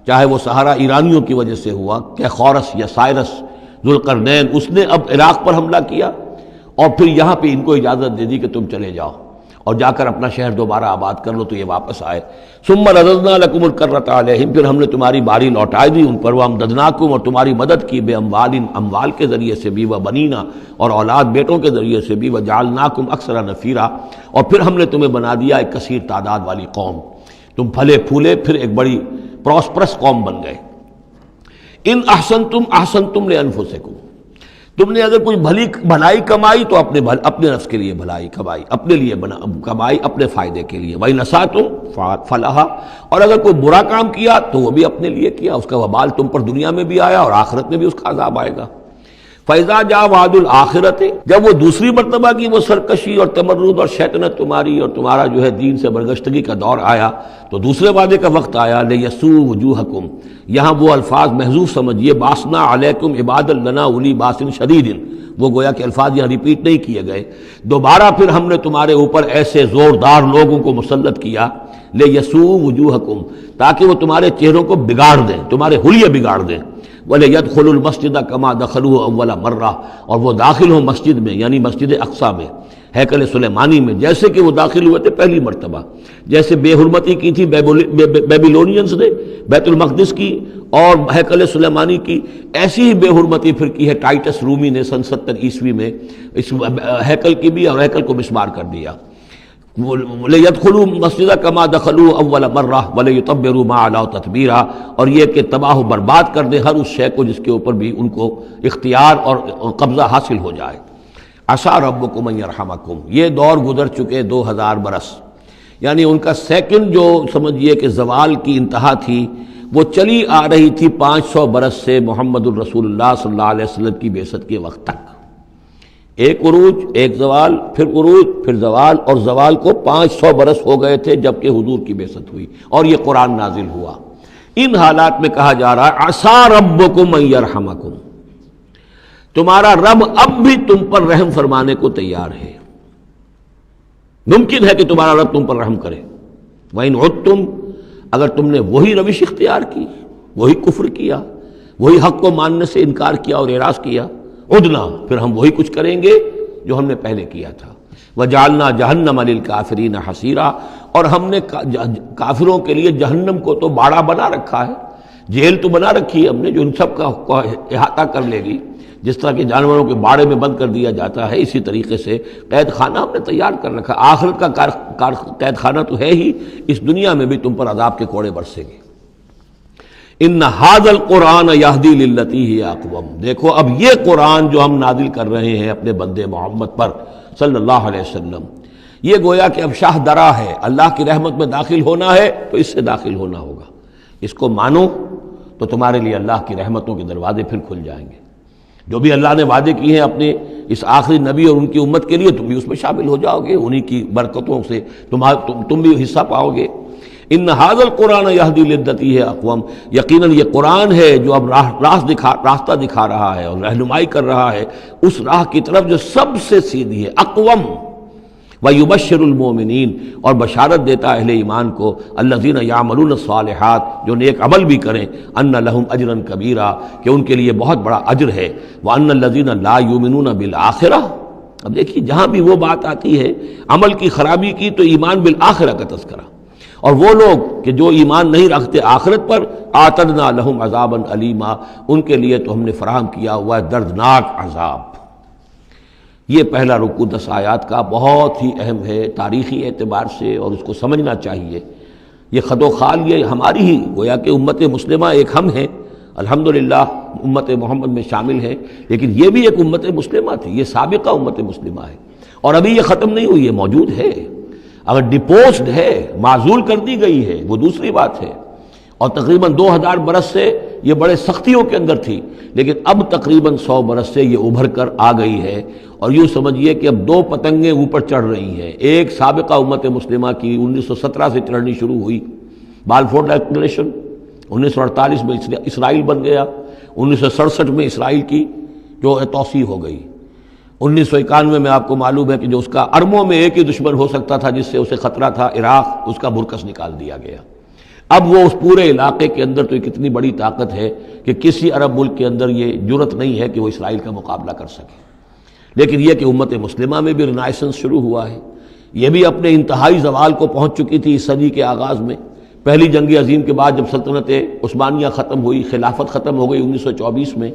چاہے وہ سہارا ایرانیوں کی وجہ سے ہوا کہ خورس یا سائرس ذوالقرنین، اس نے اب عراق پر حملہ کیا اور پھر یہاں پہ ان کو اجازت دے دی کہ تم چلے جاؤ اور جا کر اپنا شہر دوبارہ آباد کر لو، تو یہ واپس آئے۔ ثم رددنا لکم الکرۃ علیہم، پھر ہم نے تمہاری باری لوٹائی دی ان پر، وامددناکم، اور تمہاری مدد کی، بے اموال، اموال کے ذریعے سے بھی، وبنینا، اور اولاد بیٹوں کے ذریعے سے بھی، وجعلناکم اکثر نفیرا، اور پھر ہم نے تمہیں بنا دیا ایک کثیر تعداد والی قوم، تم پھلے پھولے پھر ایک بڑی پراسپرس قوم بن گئے۔ ان احسنتم احسنتم لانفسکم، تم نے اگر کوئی بھلائی کمائی تو اپنے نفس کے لیے بھلائی کمائی، اپنے لیے کمائی، اپنے فائدے کے لیے۔ وَإِنْ أَسَأْتُمْ فَلَهَا، اور اگر کوئی برا کام کیا تو وہ بھی اپنے لیے کیا، اس کا وبال تم پر دنیا میں بھی آیا اور آخرت میں بھی اس کا عذاب آئے گا۔ فَإِذَا جَاءَ وَعْدُ الْآخِرَةِ، جب وہ دوسری مرتبہ کی وہ سرکشی اور تمرد اور شیطنت تمہاری اور تمہارا جو ہے دین سے برگشتگی کا دور آیا، تو دوسرے وعدے کا وقت آیا، لِيَسُوءُ وُجُوهَكُمْ، یہاں وہ الفاظ محذوف سمجھیے، بَعَثْنَا عَلَيْكُمْ عِبَادًا لَنَا أُولِي بَأْسٍ شَدِيدٍ، وہ گویا کہ الفاظ یہاں ریپیٹ نہیں کیے گئے۔ دوبارہ پھر ہم نے تمہارے اوپر ایسے زوردار لوگوں کو مسلط کیا، لِيَسُوءُ وُجُوهَكُمْ، تاکہ وہ تمہارے چہروں کو بگاڑ دیں، تمہارے حلیے بگاڑ دیں۔ وَلِيَدْخُلُوا الْمَسْجِدَ كَمَا دَخَلُوهُ أَوَّلَ مَرَّةٍ، اور وہ داخل ہوں مسجد میں، یعنی مسجد اقصیٰ میں، ہیکل سلیمانی میں، جیسے کہ وہ داخل ہوئے تھے پہلی مرتبہ۔ جیسے بے حرمتی کی تھی بیبیلونینز نے بیت المقدس کی اور ہیکل سلیمانی کی، ایسی ہی بے حرمتی پھر کی ہے ٹائٹس رومی نے سن 70 عیسوی میں اس ہیکل کی بھی، اور ہیکل کو مسمار کر دیا۔ لِيَدْخُلُوا الْمَسْجِدَ كَمَا دَخَلُوهُ أَوَّلَ مَرَّةٍ وَلِيُتَبِّرُوا مَا عَلَوْا تَتْبِيرًا، اور یہ کہ تباہ و برباد کر دیں ہر اس شے کو جس کے اوپر بھی ان کو اختیار اور قبضہ حاصل ہو جائے۔ عَسَىٰ رَبُّكُمْ أَن يَرْحَمَكُمْ، یہ دور گزر چکے 2000 برس، یعنی ان کا سیکنڈ جو سمجھیے کہ زوال کی انتہا تھی وہ چلی آ رہی تھی 500 برس سے محمد الرسول اللہ صلی اللہ علیہ وسلم کی بعثت کے وقت تک۔ ایک عروج، ایک زوال، پھر عروج، پھر زوال، اور زوال کو 500 برس ہو گئے تھے جب کہ حضور کی بعثت ہوئی اور یہ قرآن نازل ہوا۔ ان حالات میں کہا جا رہا ہے عسیٰ ربکم ان یرحمکم، تمہارا رب اب بھی تم پر رحم فرمانے کو تیار ہے، ممکن ہے کہ تمہارا رب تم پر رحم کرے۔ وَإِنْ عُدْتُمْ، اگر تم نے وہی روش اختیار کی، وہی کفر کیا، وہی حق کو ماننے سے انکار کیا اور اعراض کیا، عدنا، پھر ہم وہی کچھ کریں گے جو ہم نے پہلے کیا تھا۔ وَجَعَلْنَا جَهَنَّمَ لِلْكَافِرِينَ حَصِيرًا، اور ہم نے کافروں کے لیے جہنم کو تو باڑا بنا رکھا ہے، جیل تو بنا رکھی ہے ہم نے جو ان سب کا احاطہ کر لے گی۔ جس طرح کہ جانوروں کے باڑے میں بند کر دیا جاتا ہے، اسی طریقے سے قید خانہ ہم نے تیار کر رکھا۔ آخرت کا قید خانہ تو ہے ہی، اس دنیا میں بھی تم پر عذاب کے کوڑے برسیں گے۔ ان ھذا القرآن یہدی للتی ہی اقوم، دیکھو اب یہ قرآن جو ہم نازل کر رہے ہیں اپنے بندے محمد پر صلی اللہ علیہ وسلم، یہ گویا کہ اب شاہ درا ہے، اللہ کی رحمت میں داخل ہونا ہے تو اس سے داخل ہونا ہوگا، اس کو مانو تو تمہارے لیے اللہ کی رحمتوں کے دروازے پھر کھل جائیں گے۔ جو بھی اللہ نے وعدے کیے ہیں اپنے اس آخری نبی اور ان کی امت کے لیے، تم بھی اس میں شامل ہو جاؤ گے، انہی کی برکتوں سے تم بھی حصہ پاؤ گے۔ ان ھذا القرآن یہدی للتی ہے اقوم، یقیناً یہ قرآن ہے جو اب راستہ دکھا رہا ہے اور رہنمائی کر رہا ہے اس راہ کی طرف جو سب سے سیدھی ہے، اقوم۔ وَيُبَشِّرُ الْمُؤْمِنِينَ، اور بشارت دیتا اہل ایمان کو، الذین یعملون الصالحات، جو نیک عمل بھی کریں، ان لہم اجرا کبیرا، کہ ان کے لیے بہت بڑا اجر ہے، وَأَنَّ الَّذِينَ لَا يُؤْمِنُونَ بِالْآخِرَةِ۔ اب دیکھیے جہاں بھی وہ بات آتی ہے عمل کی خرابی کی تو ایمان بالآخرہ کا تذکرہ، اور وہ لوگ کہ جو ایمان نہیں رکھتے آخرت پر، اعتدنا لہم عذابا علیما، ان کے لیے تو ہم نے فراہم کیا ہوا ہے دردناک عذاب۔ یہ پہلا رکوع 10 آیات کا بہت ہی اہم ہے تاریخی اعتبار سے، اور اس کو سمجھنا چاہیے۔ یہ خد و خال یہ ہماری ہی گویا کہ امت مسلمہ ایک ہم ہیں، الحمدللہ امت محمد میں شامل ہیں، لیکن یہ بھی ایک امت مسلمہ تھی، یہ سابقہ امت مسلمہ ہے، اور ابھی یہ ختم نہیں ہوئی، یہ موجود ہے۔ اگر ڈپوزڈ ہے، معزول کر دی گئی ہے، وہ دوسری بات ہے، اور تقریباً 2000 برس سے یہ بڑے سختیوں کے اندر تھی، لیکن اب تقریباً 100 برس سے یہ ابھر کر آ گئی ہے، اور یوں سمجھیے کہ اب 2 پتنگیں اوپر چڑھ رہی ہیں۔ ایک سابقہ امت مسلمہ کی 1917 سے چڑھنی شروع ہوئی، بالفور ڈکلریشن، 1948 میں اسرائیل بن گیا، 1967 میں اسرائیل کی جو توسیع ہو گئی، 1991 میں آپ کو معلوم ہے کہ جو اس کا اربوں میں ایک ہی دشمن ہو سکتا تھا جس سے اسے خطرہ تھا، عراق، اس کا برکس نکال دیا گیا۔ اب وہ اس پورے علاقے کے اندر تو ایک اتنی بڑی طاقت ہے کہ کسی عرب ملک کے اندر یہ جرت نہیں ہے کہ وہ اسرائیل کا مقابلہ کر سکے۔ لیکن یہ کہ امت مسلمہ میں بھی رینائسنس شروع ہوا ہے، یہ بھی اپنے انتہائی زوال کو پہنچ چکی تھی اس صدی کے آغاز میں۔ پہلی جنگ عظیم کے بعد جب سلطنت عثمانیہ ختم ہوئی، خلافت ختم ہو گئی 1924 میں،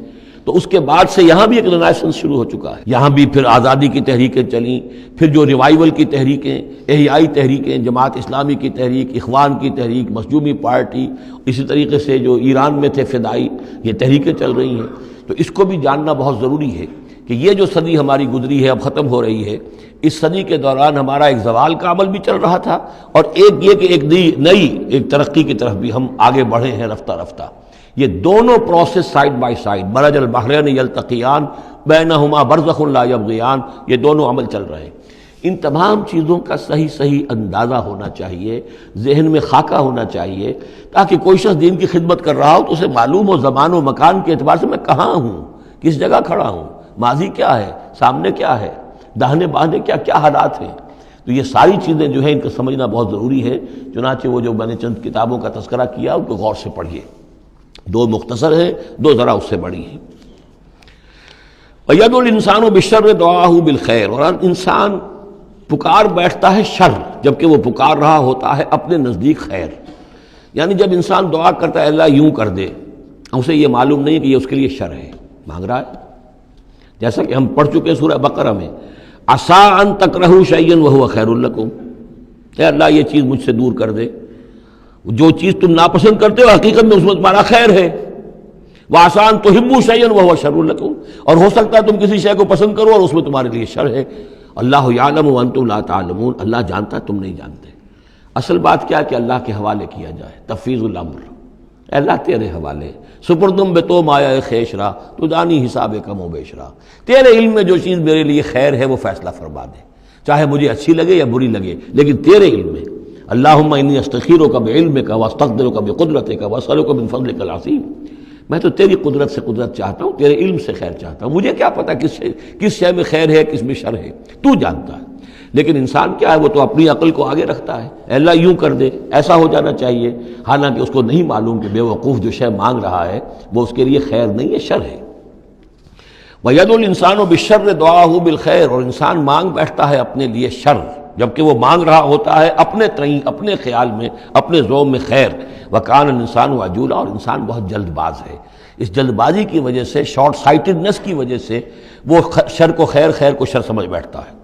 تو اس کے بعد سے یہاں بھی ایک رینائسنس شروع ہو چکا ہے۔ یہاں بھی پھر آزادی کی تحریکیں چلیں، پھر جو ریوائیول کی تحریکیں، احیائی تحریکیں، جماعت اسلامی کی تحریک، اخوان کی تحریک، مخزومی پارٹی، اسی طریقے سے جو ایران میں تھے فدائی، یہ تحریکیں چل رہی ہیں۔ تو اس کو بھی جاننا بہت ضروری ہے کہ یہ جو صدی ہماری گزری ہے، اب ختم ہو رہی ہے، اس صدی کے دوران ہمارا ایک زوال کا عمل بھی چل رہا تھا، اور ایک یہ کہ ایک نئی ایک ترقی کی طرف بھی ہم آگے بڑھے ہیں رفتہ رفتہ۔ یہ دونوں پروسیس سائیڈ بائی سائیڈ، مرج البحرین یلتقیان بینہما برزخ لا یبغیان، یہ دونوں عمل چل رہے ہیں۔ ان تمام چیزوں کا صحیح اندازہ ہونا چاہیے، ذہن میں خاکہ ہونا چاہیے، تاکہ کوئی شخص دین کی خدمت کر رہا ہو تو اسے معلوم ہو زمان و مکان کے اعتبار سے میں کہاں ہوں، کس جگہ کھڑا ہوں، ماضی کیا ہے، سامنے کیا ہے، داہنے بائیں کیا حالات ہیں۔ تو یہ ساری چیزیں جو ہیں ان کو سمجھنا بہت ضروری ہے۔ چنانچہ وہ جو میں نے چند کتابوں کا تذکرہ کیا ان کو غور سے پڑھیے، 2 مختصر ہیں، 2 ذرا اس سے بڑی ہیں۔ وَيَدْعُو الْإِنسَانُ بِالشَّرِّ دُعَاءَهُ بِالْخَيْرِ، اور انسان پکار بیٹھتا ہے شر جبکہ وہ پکار رہا ہوتا ہے اپنے نزدیک خیر۔ یعنی جب انسان دعا کرتا ہے اللہ یوں کر دے، اسے یہ معلوم نہیں کہ یہ اس کے لیے شر ہے، مانگ رہا ہے۔ جیسا کہ ہم پڑھ چکے سورہ بقرہ میں، عسیٰ ان تکرہوا شیئا وہو خیر لکم، اے اللہ یہ چیز مجھ سے دور کر دے، جو چیز تم ناپسند کرتے ہو حقیقت میں اس میں تمہارا خیر ہے۔ وعسیٰ ان تحبوا شیئا وہو شر لکم، اور ہو سکتا ہے تم کسی شے کو پسند کرو اور اس میں تمہارے لیے شر ہے۔ اللہ یعلم وانتم لا تعلمون، اللہ جانتا ہے تم نہیں جانتے۔ اصل بات کیا ہے کہ اللہ کے حوالے کیا جائے، تفویض الامر، اے اللہ تیرے حوالے، سپردم بے تو مایا خیشرا تو دانی حساب کم و بیشرا، تیرے علم میں جو چیز میرے لیے خیر ہے وہ فیصلہ فرما دے، چاہے مجھے اچھی لگے یا بری لگے، لیکن تیرے علم میں۔ اللہم انی استخیرک بعلمک واستقدرک بقدرتک واسألک من فضلک العظیم، میں تو تیری قدرت سے قدرت چاہتا ہوں، تیرے علم سے خیر چاہتا ہوں، مجھے کیا پتہ کس شے میں خیر ہے کس میں شر ہے، تو جانتا ہے۔ لیکن انسان کیا ہے، وہ تو اپنی عقل کو آگے رکھتا ہے، اے اللہ یوں کر دے، ایسا ہو جانا چاہیے، حالانکہ اس کو نہیں معلوم کہ بے وقوف جو شے مانگ رہا ہے وہ اس کے لیے خیر نہیں ہے، شر ہے۔ وَيَدْعُو الْإِنسَانُ بِالشَّرِّ دُعَاءَهُ بِالْخَيْرِ، اور انسان مانگ بیٹھتا ہے اپنے لیے شر جبکہ وہ مانگ رہا ہوتا ہے اپنے تئیں، اپنے خیال میں، اپنے ذوق میں خیر۔ وَكَانَ الْإِنسَانُ عَجُولًا، اور انسان بہت جلد باز ہے، اس جلد بازی کی وجہ سے، شارٹ سائٹڈنس کی وجہ سے وہ شر کو خیر، خیر کو شر سمجھ بیٹھتا ہے۔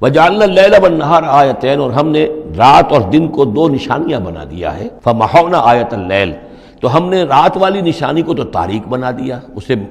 وَجَعَلْنَا اللَّيْلَ وَالنَّهَارَ آیَتَيْنِ، اور ہم نے رات اور دن کو 2 نشانیاں بنا دیا ہے۔ فَمَحَوْنَا آیَةَ اللَّيْلِ، تو ہم نے رات والی نشانی کو تو تاریک بنا دیا،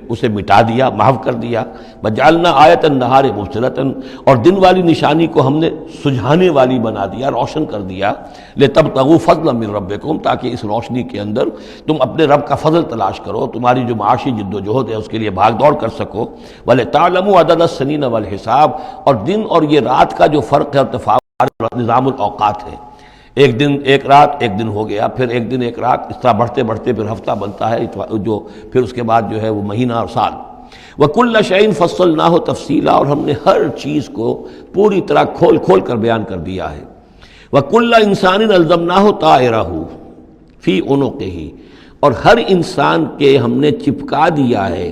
اسے مٹا دیا، محو کر دیا. وجعلنا آیۃ النہار مبصرۃ، اور دن والی نشانی کو ہم نے سجھانے والی بنا دیا، روشن کر دیا. لتبتغوا فضلا من ربکم، تاکہ اس روشنی کے اندر تم اپنے رب کا فضل تلاش کرو، تمہاری جو معاشی جد و جہد ہے اس کے لیے بھاگ دوڑ کر سکو. ولتعلموا عدد السنین والحساب، اور دن اور یہ رات کا جو فرق ہے اور تفاوت نظام الاوقات ہے. ایک دن ایک رات، ایک دن ہو گیا، پھر ایک دن ایک رات، اس طرح بڑھتے بڑھتے پھر ہفتہ بنتا ہے، جو پھر اس کے بعد جو ہے وہ مہینہ اور سال. وَكُلَّ شَيْءٍ فَصَّلْنَاهُ تَفْصِيلًا، اور ہم نے ہر چیز کو پوری طرح کھول کھول کر بیان کر دیا ہے. وَكُلَّ إِنسَانٍ أَلْزَمْنَاهُ طَائِرَهُ فِي عُنُقِهِ، اور ہر انسان کے ہم نے چپکا دیا ہے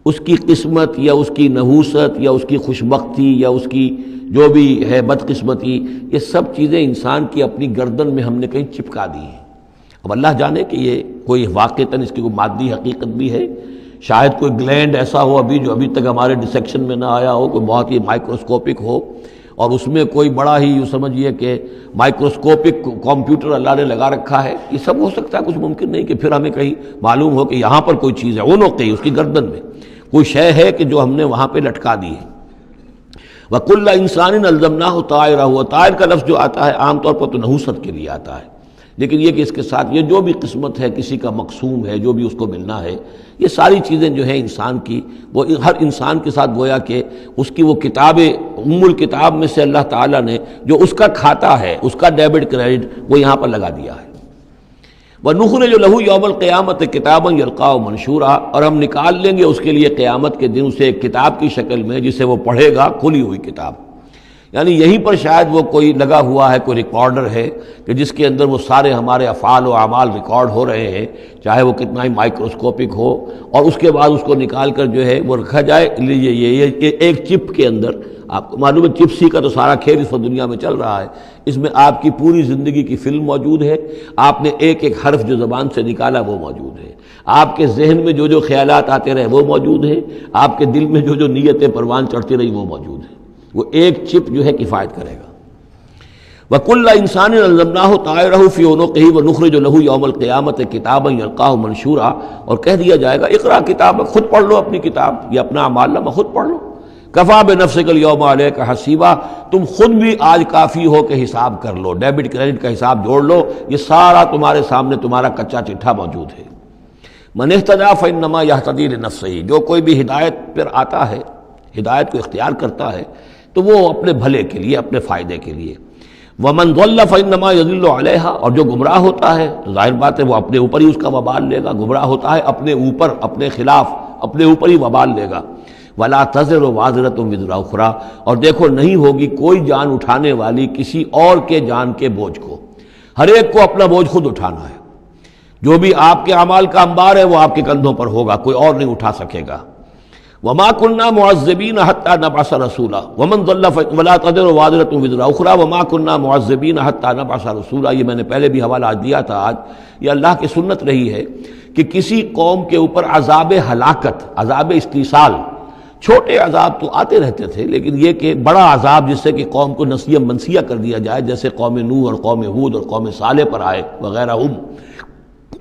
اس کی قسمت یا اس کی نحوست یا اس کی خوشبختی یا اس کی جو بھی ہے بدقسمتی، یہ سب چیزیں انسان کی اپنی گردن میں ہم نے کہیں چپکا دی ہیں. اب اللہ جانے کہ یہ کوئی واقعتاً اس کی کوئی مادی حقیقت بھی ہے، شاید کوئی گلینڈ ایسا ہو ابھی جو ابھی تک ہمارے ڈسیکشن میں نہ آیا ہو، کوئی بہت ہی مائکروسکوپک ہو، اور اس میں کوئی بڑا ہی یوں سمجھیے کہ مائکروسکوپک کمپیوٹر اللہ نے لگا رکھا ہے. یہ سب ہو سکتا ہے، کچھ ممکن نہیں کہ پھر ہمیں کہیں معلوم ہو کہ یہاں پر کوئی چیز ہے، اونوقی اس کی گردن میں کوئی شے ہے کہ جو ہم نے وہاں پہ لٹکا دی ہے. وَكُلَّ إِنسَانٍ أَلْزَمْنَاهُ طَائِرَهُ، طائر کا لفظ جو آتا ہے عام طور پر تو نحوست کے لیے آتا ہے، لیکن یہ کہ اس کے ساتھ یہ جو بھی قسمت ہے، کسی کا مقسوم ہے، جو بھی اس کو ملنا ہے، یہ ساری چیزیں جو ہیں انسان کی، وہ ہر انسان کے ساتھ گویا کہ اس کی وہ کتاب الکتاب میں سے اللہ تعالیٰ نے جو اس کا کھاتا ہے، اس کا ڈیبٹ کریڈٹ وہ یہاں پر لگا دیا ہے. وَنُخْرِجُ لَهُ يَوْمَ الْقِيَامَةِ كِتَابًا يَلْقَاهُ مَنشُورًا، اور ہم نکال لیں گے اس کے لیے قیامت کے دن اسے ایک کتاب کی شکل میں جسے وہ پڑھے گا، کھلی ہوئی کتاب. یعنی یہیں پر شاید وہ کوئی لگا ہوا ہے، کوئی ریکارڈر ہے کہ جس کے اندر وہ سارے ہمارے افعال و اعمال ریکارڈ ہو رہے ہیں، چاہے وہ کتنا ہی مائکروسکوپک ہو، اور اس کے بعد اس کو نکال کر جو ہے وہ رکھا جائے. یہ ایک چپ کے اندر، آپ کو معلوم ہے چپسی کا تو سارا کھیل اس دنیا میں چل رہا ہے، اس میں آپ کی پوری زندگی کی فلم موجود ہے، آپ نے ایک ایک حرف جو زبان سے نکالا وہ موجود ہے، آپ کے ذہن میں جو جو خیالات آتے رہے وہ موجود ہیں، آپ کے دل میں جو جو نیتیں پروان چڑھتی رہی وہ موجود ہیں. وہ ایک چپ جو ہے کفایت کرے گا. وَكُلَّ إِنسَانٍ أَلْزَمْنَاهُ طَائِرَهُ فِي عُنُقِهِ وَنُخْرِجُ لَهُ يَوْمَ الْقِيَامَةِ كِتَابًا يَلْقَاهُ مَنشُورًا، اور کہہ دیا جائے گا اقرا کتابک، خود پڑھ لو اپنی کتاب، یہ اپنا اعمال نامہ خود پڑھ لو. کفا بنفسک اليوم علیک حسیبا، تم خود بھی آج کافی ہو کہ حساب کر لو، ڈیبٹ کریڈٹ کا حساب جوڑ لو، یہ سارا تمہارے سامنے تمہارا کچا چٹھا موجود ہے. من اہتدی فانما یہتدی لنفسہ، جو کوئی بھی ہدایت پر آتا ہے، ہدایت کو اختیار کرتا ہے تو وہ اپنے بھلے کے لیے، اپنے فائدے کے لیے. ومن ضل فانما یضل علیہا، اور جو گمراہ ہوتا ہے تو ظاہر بات ہے وہ اپنے اوپر ہی اس کا وبال لے گا. گمراہ ہوتا ہے اپنے اوپر، اپنے خلاف، اپنے اوپر ہی وبال لے گا. ولا تزر وازرۃ وزر اخری، اور دیکھو نہیں ہوگی کوئی جان اٹھانے والی کسی اور کے جان کے بوجھ کو، ہر ایک کو اپنا بوجھ خود اٹھانا ہے. جو بھی آپ کے اعمال کا انبار ہے وہ آپ کے کندھوں پر ہوگا، کوئی اور نہیں اٹھا سکے گا. وما كنا معذبين حتى نبعث رسولا ومن ضل ولا تزر وازرة وزر اخرى وما كنا معذبين حتى نبعث رسولا. یہ میں نے پہلے بھی حوالہ دیا تھا. آج یہ اللہ کی سنت رہی ہے کہ کسی قوم کے اوپر عذاب ہلاکت، عذاب استیصال، چھوٹے عذاب تو آتے رہتے تھے، لیکن یہ کہ بڑا عذاب جس سے کہ قوم کو نسیہ منسیہ کر دیا جائے، جیسے قوم نوح اور قوم ہود اور قوم صالح پر آئے وغیرہ،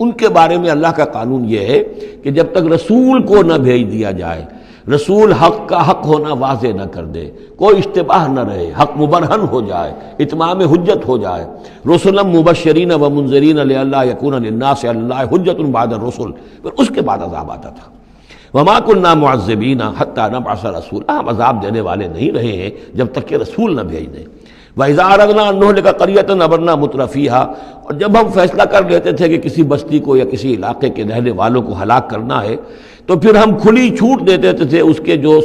ان کے بارے میں اللہ کا قانون یہ ہے کہ جب تک رسول کو نہ بھیج دیا جائے، رسول حق کا حق ہونا واضح نہ کر دے، کوئی اشتباہ نہ رہے، حق مبرہن ہو جائے، اتمام حجت ہو جائے. رسلا مبشرین و منذرین لئلا یکون للناس علی اللہ حجت بعد الرسل، پھر اس کے بعد عذاب آتا تھا. وما كنا معذبین حتی نبعث رسولا، ہم عذاب دینے والے نہیں رہے ہیں جب تک کہ رسول نہ بھیج دیں. وَإِذَا أَرَدْنَا أَن نُهْلِكَ قَرْيَةً أَمَرْنَا مُتْرَفِيهَا، اور جب ہم فیصلہ کر لیتے تھے کہ کسی بستی کو یا کسی علاقے کے رہنے والوں کو ہلاک کرنا ہے تو پھر ہم کھلی چھوٹ دے دیتے تھے اس کے جو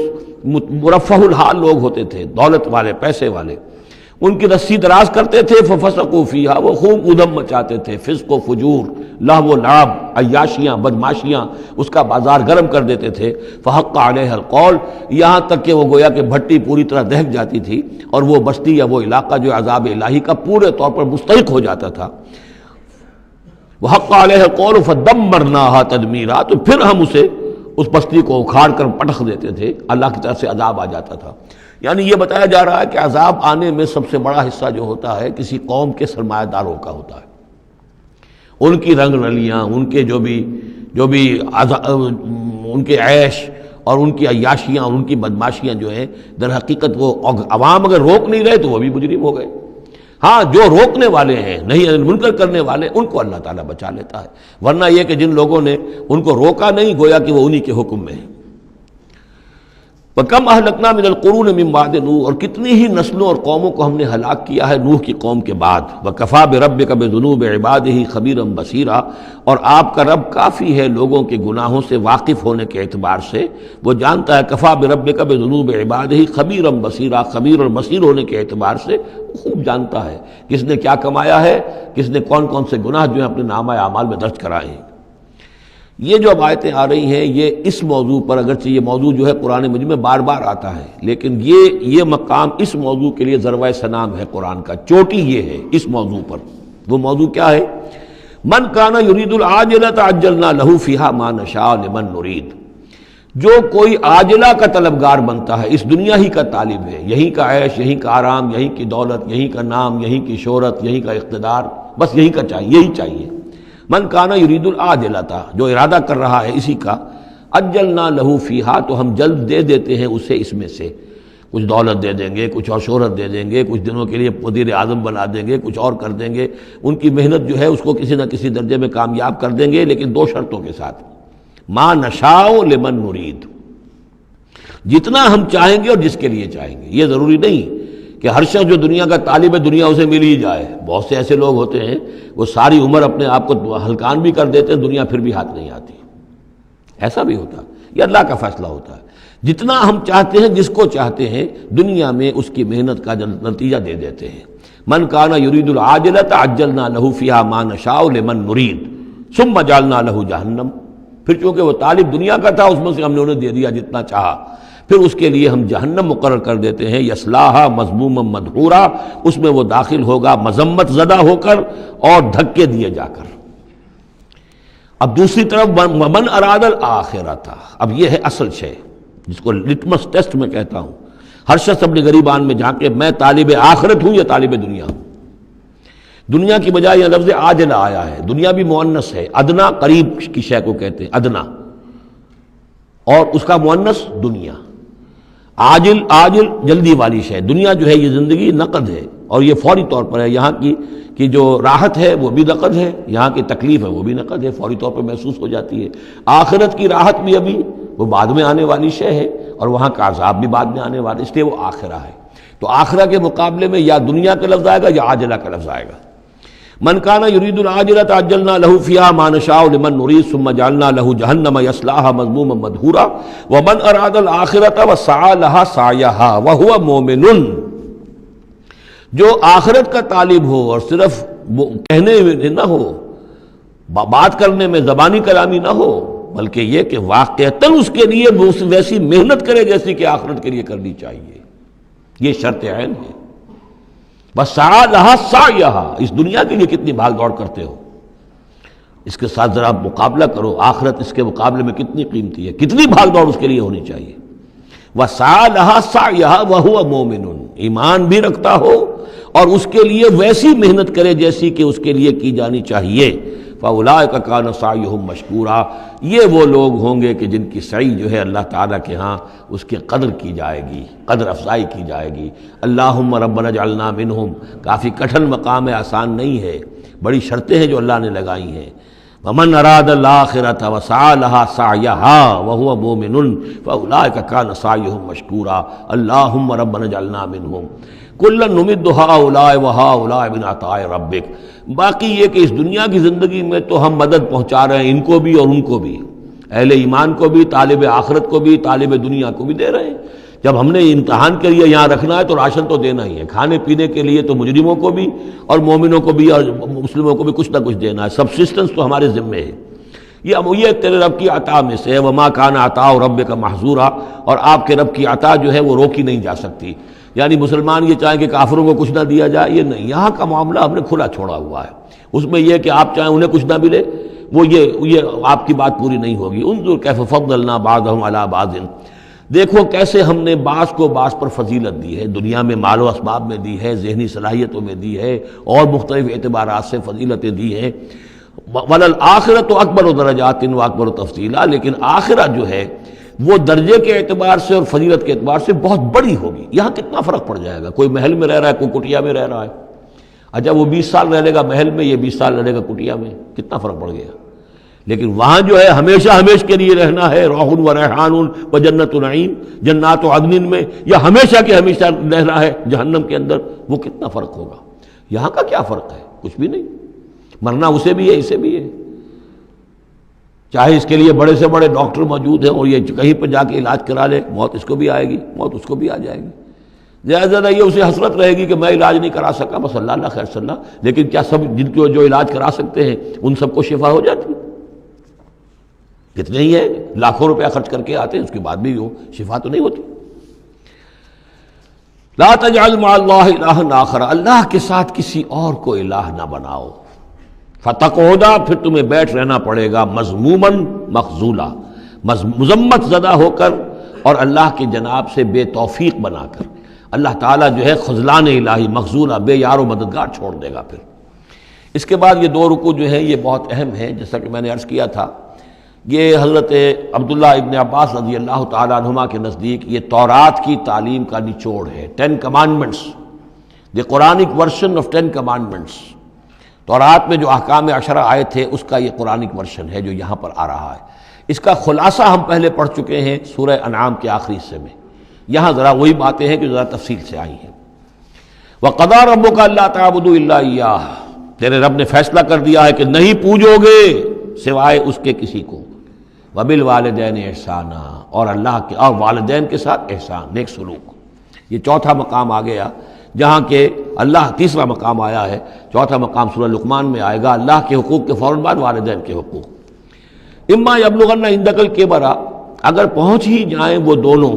مرفہ الحال لوگ ہوتے تھے، دولت والے، پیسے والے، ان کی رسی دراز کرتے تھے. فَفَسَقُوا فِيهَا، وہ خوب ادھم مچاتے تھے، فسق و فجور، لہو و لعب، عیاشیاں، بدماشیاں، اس کا بازار گرم کر دیتے تھے. فحق علیہ القول، یہاں تک کہ وہ گویا کہ بھٹی پوری طرح دہک جاتی تھی اور وہ بستی یا وہ علاقہ جو عذاب الہی کا پورے طور پر مستحق ہو جاتا تھا. وحق علیہ القول فدمرناها تدمیرا، تو پھر ہم اسے، اس بستی کو اکھاڑ کر پٹخ دیتے تھے، اللہ کی طرف سے عذاب آ جاتا تھا. یعنی یہ بتایا جا رہا ہے کہ عذاب آنے میں سب سے بڑا حصہ جو ہوتا ہے کسی قوم کے سرمایہ داروں کا ہوتا ہے. ان کی رنگ رلیاں، ان کے جو بھی ان کے عیش اور ان کی عیاشیاں اور ان کی بدماشیاں جو ہیں، در حقیقت وہ عوام اگر روک نہیں رہے تو وہ بھی مجرم ہو گئے۔ ہاں جو روکنے والے ہیں، نہیں منکر کرنے والے، ان کو اللہ تعالیٰ بچا لیتا ہے، ورنہ یہ کہ جن لوگوں نے ان کو روکا نہیں، گویا کہ وہ انہی کے حکم میں ہیں۔ وَكَمْ أَهْلَكْنَا مِنَ الْقُرُونِ مِنْ بَعْدِ نوح، اور کتنی ہی نسلوں اور قوموں کو ہم نے ہلاک کیا ہے نوح کی قوم کے بعد۔ وَكَفَى بِرَبِّكَ بِذُنُوبِ عِبَادِهِ خَبِيرًا بَصِيرًا، اور آپ کا رب کافی ہے لوگوں کے گناہوں سے واقف ہونے کے اعتبار سے، وہ جانتا ہے۔ کفا بربک بذنوب عبادہ خبیرا بصیرا، خبیر اور بصیر ہونے کے اعتبار سے خوب جانتا ہے کس نے کیا کمایا ہے، کس نے کون کون سے گناہ جو ہیں اپنے نامہ اعمال میں درج کرائے ہیں۔ یہ جو اب آیتیں آ رہی ہیں یہ اس موضوع پر، اگرچہ یہ موضوع جو ہے قرآن مجید میں بار بار آتا ہے، لیکن یہ مقام اس موضوع کے لیے ذروۂ سنام ہے قرآن کا، چوٹی یہ ہے اس موضوع پر۔ وہ موضوع کیا ہے؟ من کان یرید العاجلۃ عجلنا لہ فیہا ما نشاء لمن نرید، جو کوئی عاجلہ کا طلبگار بنتا ہے، اس دنیا ہی کا طالب ہے، یہیں کا عیش، یہیں کا آرام، یہیں کی دولت، یہیں کا نام، یہیں کی شہرت، یہیں کا اقتدار، بس یہی کا چاہیے، یہی چاہیے۔ من کان یرید العاجلۃ، جو ارادہ کر رہا ہے اسی کا، عجلنا لہ فیہا، تو ہم جلد دے دیتے ہیں اسے اس میں سے، کچھ دولت دے دیں گے، کچھ اور شہرت دے دیں گے، کچھ دنوں کے لیے وزیر اعظم بنا دیں گے، کچھ اور کر دیں گے، ان کی محنت جو ہے اس کو کسی نہ کسی درجے میں کامیاب کر دیں گے، لیکن دو شرطوں کے ساتھ۔ ما نشاء لمن نرید، جتنا ہم چاہیں گے اور جس کے لیے چاہیں گے۔ یہ ضروری نہیں کہ ہر شخص جو دنیا کا طالب ہے دنیا اسے مل ہی جائے۔ بہت سے ایسے لوگ ہوتے ہیں وہ ساری عمر اپنے آپ کو ہلکان بھی کر دیتے ہیں، دنیا پھر بھی ہاتھ نہیں آتی، ایسا بھی ہوتا ہے۔ یہ اللہ کا فیصلہ ہوتا ہے، جتنا ہم چاہتے ہیں، جس کو چاہتے ہیں، دنیا میں اس کی محنت کا نتیجہ دے دیتے ہیں۔ من کان یرید العاجلۃ عجلنا لہ فیہا ما نشاء لمن نرید ثم جعلنا لہ جہنم، پھر چونکہ وہ طالب دنیا کا تھا، اس میں سے ہم نے انہیں دے دیا جتنا چاہا، پھر اس کے لیے ہم جہنم مقرر کر دیتے ہیں، یصلاھا مذموما مدحورا، اس میں وہ داخل ہوگا مذمت زدہ ہو کر اور دھکے دیے جا کر۔ اب دوسری طرف من اراد الآخرۃ، اب یہ ہے اصل شے جس کو لٹمس ٹیسٹ میں کہتا ہوں۔ ہر شخص اپنے گریبان میں جا کے میں طالب آخرت ہوں یا طالب دنیا ہوں۔ دنیا کی بجائے یہ لفظ عاجلہ آیا ہے، دنیا بھی مؤنث ہے، ادنا قریب کی شے کو کہتے ہیں ادنا، اور اس کا مؤنث دنیا۔ عاجل جلدی والی شے، دنیا جو ہے یہ زندگی نقد ہے اور یہ فوری طور پر ہے، یہاں کی جو راحت ہے وہ بھی نقد ہے، یہاں کی تکلیف ہے وہ بھی نقد ہے، فوری طور پر محسوس ہو جاتی ہے۔ آخرت کی راحت بھی ابھی وہ بعد میں آنے والی شے ہے، اور وہاں کا عذاب بھی بعد میں آنے والا، اس لیے وہ آخرہ ہے۔ تو آخرہ کے مقابلے میں یا دنیا کا لفظ آئے گا یا عاجلہ کا لفظ آئے گا۔ من کان یرید العاجلۃ عجلنا لہ فیہا ما نشاء لمن نرید ثم جعلنا لہ جہنم یصلاھا مذموما مدحورا ومن اراد الآخرۃ وسعی لہا سعیہا وہو مومن، جو آخرت کا طالب ہو اور صرف کہنے میں نہ ہو، بات کرنے میں زبانی کلامی نہ ہو، بلکہ یہ کہ واقعتاً اس کے لیے ویسی محنت کرے جیسی کہ آخرت کے لیے کرنی چاہیے، یہ شرط عین ہے۔ بس سعی لہا سعیہا، اس دنیا کے لیے کتنی بھاگ دوڑ کرتے ہو، اس کے ساتھ ذرا مقابلہ کرو، آخرت اس کے مقابلے میں کتنی قیمتی ہے، کتنی بھاگ دوڑ اس کے لیے ہونی چاہیے۔ وسعی لہا سعیہا وہو مومن، ایمان بھی رکھتا ہو اور اس کے لیے ویسی محنت کرے جیسی کہ اس کے لیے کی جانی چاہیے۔ فَأُولَٰئِکَ کَانَ سَعْیُہُم مَشْکُورًا، یہ وہ لوگ ہوں گے کہ جن کی سعی جو ہے اللہ تعالیٰ کے ہاں اس کی قدر کی جائے گی، قدر افزائی کی جائے گی۔ اللہم ربنا اجعلنا منہم، کافی کٹھن مقام ہے، آسان نہیں ہے، بڑی شرطیں ہیں جو اللہ نے لگائی ہیں۔ وَمَنْ أَرَادَ الْآخِرَةَ وَسَعَىٰ لَهَا سَعْيَهَا وَهُوَ مُؤْمِنٌ فَأُولَٰئِکَ کَانَ سَعْیُہُم مَشْکُورًا اللہم ربنا اجعلنا منہم کُلًّا نُمِدُّ هَٰؤُلَاءِ وَهَٰؤُلَاءِ مِنْ عَطَاءِ رَبِّکَ۔ باقی یہ کہ اس دنیا کی زندگی میں تو ہم مدد پہنچا رہے ہیں، ان کو بھی اور ان کو بھی، اہل ایمان کو بھی، طالب آخرت کو بھی، طالب دنیا کو بھی دے رہے ہیں۔ جب ہم نے امتحان کے لیے یہاں رکھنا ہے تو راشن تو دینا ہی ہے، کھانے پینے کے لیے تو مجرموں کو بھی اور مومنوں کو بھی اور مسلموں کو بھی کچھ نہ کچھ دینا ہے، سبسسٹنس تو ہمارے ذمے ہے۔ یہ تیرے رب کی عطا میں سے ہے، وما کان عطاء ربک محظورا، اور آپ کے رب کی عطا جو ہے وہ روکی نہیں جا سکتی۔ یعنی مسلمان یہ چاہیں کہ کافروں کو کچھ نہ دیا جائے، یہ نہیں، یہاں کا معاملہ ہم نے کھلا چھوڑا ہوا ہے۔ اس میں یہ کہ آپ چاہیں انہیں کچھ نہ ملے، وہ یہ آپ کی بات پوری نہیں ہوگی۔ انظر کیف فضلنا بعضهم علی بعض، دیکھو کیسے ہم نے بعض کو بعض پر فضیلت دی ہے، دنیا میں مال و اسباب میں دی ہے، ذہنی صلاحیتوں میں دی ہے، اور مختلف اعتبارات سے فضیلتیں دی ہیں۔ وَلَلْآخِرَةُ أَكْبَرُ دَرَجَاتٍ وَأَكْبَرُ تَفْضِيلًا، لیکن آخرہ جو ہے وہ درجے کے اعتبار سے اور فضیلت کے اعتبار سے بہت بڑی ہوگی۔ یہاں کتنا فرق پڑ جائے گا، کوئی محل میں رہ رہا ہے، کوئی کٹیا میں رہ رہا ہے۔ اچھا وہ 20 سال رہ لے گا محل میں، یہ 20 سال رہ لے گا کٹیا میں، کتنا فرق پڑ گیا۔ لیکن وہاں جو ہے ہمیشہ ہمیشہ کے لیے رہنا ہے، روح و ریحان و جنت نعیم، جنات و عدن میں، یا ہمیشہ کے ہمیشہ رہنا ہے جہنم کے اندر، وہ کتنا فرق ہوگا۔ یہاں کا کیا فرق ہے؟ کچھ بھی نہیں، مرنا اسے بھی ہے اسے بھی ہے، چاہے اس کے لیے بڑے سے بڑے ڈاکٹر موجود ہیں اور یہ کہیں پہ جا کے علاج کرا لے، موت اس کو بھی آئے گی، موت اس کو بھی آ جائے گی۔ زیادہ زیادہ یہ اسے حسرت رہے گی کہ میں علاج نہیں کرا سکا، بس اللہ خیر صلی اللہ، لیکن کیا سب جن کو جو علاج کرا سکتے ہیں ان سب کو شفا ہو جاتی؟ کتنے ہی ہیں لاکھوں روپیہ خرچ کر کے آتے ہیں، اس کے بعد بھی وہ شفا تو نہیں ہوتی۔ لا تجعل مع اللہ الہا آخر، اللہ کے ساتھ کسی اور کو الہ نہ بناؤ۔ فتقعدا، پھر تمہیں بیٹھ رہنا پڑے گا مذموما مخذولا، مذمت زدہ ہو کر اور اللہ کی جناب سے بے توفیق بنا کر۔ اللہ تعالیٰ جو ہے خذلان الہی، مخذولا، بے یار و مددگار چھوڑ دے گا۔ پھر اس کے بعد یہ دو رکوع جو ہیں یہ بہت اہم ہیں، جیسا کہ میں نے عرض کیا تھا، یہ حضرت عبداللہ ابن عباس رضی اللہ تعالیٰ عنہما کے نزدیک یہ تورات کی تعلیم کا نچوڑ ہے، 10 commandments، the Quranic version of 10 commandments۔ تورات میں جو احکام عشرہ آئے تھے اس کا یہ قرآنک ورژن ہے جو یہاں پر آ رہا ہے۔ اس کا خلاصہ ہم پہلے پڑھ چکے ہیں سورہ انعام کے آخری حصے میں، یہاں ذرا وہی باتیں ہیں کہ ذرا تفصیل سے آئی ہیں۔ وَقَضَىٰ رَبُّكَ أَلَّا تَعْبُدُوا إِلَّا إِيَّاهُ، تیرے رب نے فیصلہ کر دیا ہے کہ نہیں پوجو گے سوائے اس کے کسی کو۔ وَبِالْوَالِدَيْنِ إِحْسَانًا، اور اللہ کے اور والدین کے ساتھ احسان، نیک سلوک۔ یہ چوتھا مقام آ گیا جہاں کہ اللہ، تیسرا مقام آیا ہے، چوتھا مقام سورہ لقمان میں آئے گا، اللہ کے حقوق کے فوراً بعد والدین کے حقوق۔ اما یبلغن عندک الکبر، اگر پہنچ ہی جائیں وہ دونوں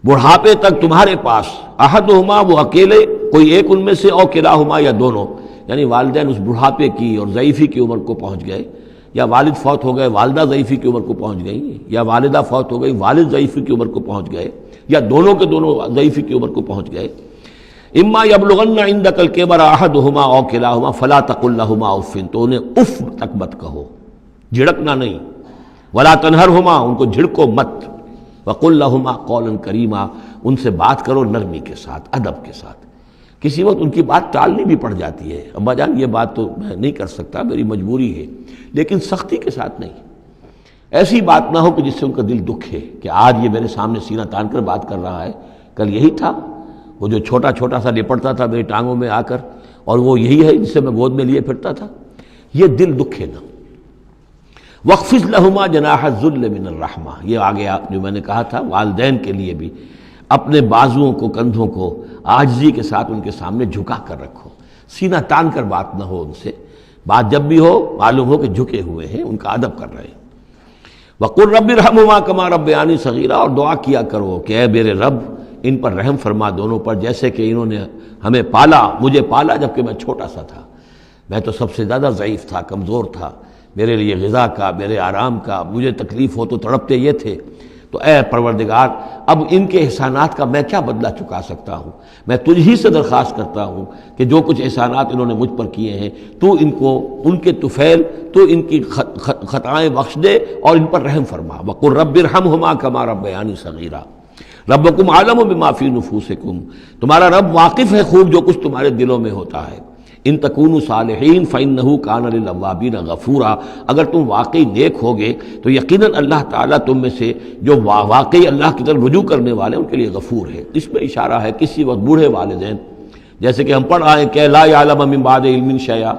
بڑھاپے تک تمہارے پاس، احدہما، وہ اکیلے، کوئی ایک ان میں سے، او کلاہما، یا دونوں، یعنی والدین اس بڑھاپے کی اور ضعیفی کی عمر کو پہنچ گئے، یا والد فوت ہو گئے، والدہ ضعیفی کی عمر کو پہنچ گئی، یا والدہ فوت ہو گئی، والد ضعیفی کی عمر کو پہنچ گئے، یا دونوں کے دونوں ضعیفی کی عمر کو پہنچ گئے۔ اما یبلغن عندک الکبر احدہما او کلاہما فلا تقل لہما اف، تو انہیں اف تک مت کہو، جھڑکنا نہیں، ولا تنہرہما، ان کو جھڑکو مت، وقل لہما قولا کریما، ان سے بات کرو نرمی کے ساتھ، ادب کے ساتھ۔ کسی وقت ان کی بات ٹالنی بھی پڑ جاتی ہے، ابا جان یہ بات تو میں نہیں کر سکتا، میری مجبوری ہے، لیکن سختی کے ساتھ نہیں۔ ایسی بات نہ ہو کہ جس سے ان کا دل دکھے کہ آج یہ میرے سامنے سینہ تان کر بات کر رہا ہے، کل یہی تھا وہ جو چھوٹا چھوٹا سا لپٹتا تھا میری ٹانگوں میں آ کر، اور وہ یہی ہے جس سے میں گود میں لیے پھرتا تھا، یہ دل دکھے نہ۔ وَاخْفِضْ لَهُمَا جَنَاحَ الذُّلِّ مِنَ الرَّحْمَةِ، یہ آ گیا جو میں نے کہا تھا، والدین کے لیے بھی اپنے بازوؤں کو، کندھوں کو عاجزی کے ساتھ ان کے سامنے جھکا کر رکھو، سینہ تان کر بات نہ ہو ان سے، بات جب بھی ہو معلوم ہو کہ جھکے ہوئے ہیں، ان کا ادب کر رہے ہیں۔ وَقُلْ رَبِّ ارْحَمْهُمَا كَمَا رَبَّيَانِي صَغِيرًا، اور دعا کیا کرو کہ اے میرے رب ان پر رحم فرما دونوں پر، جیسے کہ انہوں نے ہمیں پالا، مجھے پالا جبکہ میں چھوٹا سا تھا، میں تو سب سے زیادہ ضعیف تھا، کمزور تھا، میرے لیے غذا کا، میرے آرام کا، مجھے تکلیف ہو تو تڑپتے یہ تھے، تو اے پروردگار اب ان کے احسانات کا میں کیا بدلہ چکا سکتا ہوں؟ میں تجھ ہی سے درخواست کرتا ہوں کہ جو کچھ احسانات انہوں نے مجھ پر کیے ہیں تو ان کو، ان کے طفیل، تو ان کی خطائیں بخش دے اور ان پر رحم فرما۔ وَقُلْ رَبِّ ارْحَمْهُمَا كَمَا رَبَّيَانِي صَغِيرًا رَبُّكُمْ أَعْلَمُ بِمَا فِي نُفُوسِكُمْ، تمہارا رب واقف ہے خوب جو کچھ تمہارے دلوں میں ہوتا ہے۔ ان تکونوا صالحین فإنہ کان للأوابین غفورا، اگر تم واقعی نیک ہوگے تو یقیناً اللہ تعالیٰ تم میں سے جو واقعی اللہ کی طرف رجوع کرنے والے ان کے لیے غفور ہے۔ اس میں اشارہ ہے کسی وقت بوڑھے والدین، جیسے کہ ہم پڑھ آئے کہ لا یعلم من بعد علم شیئا،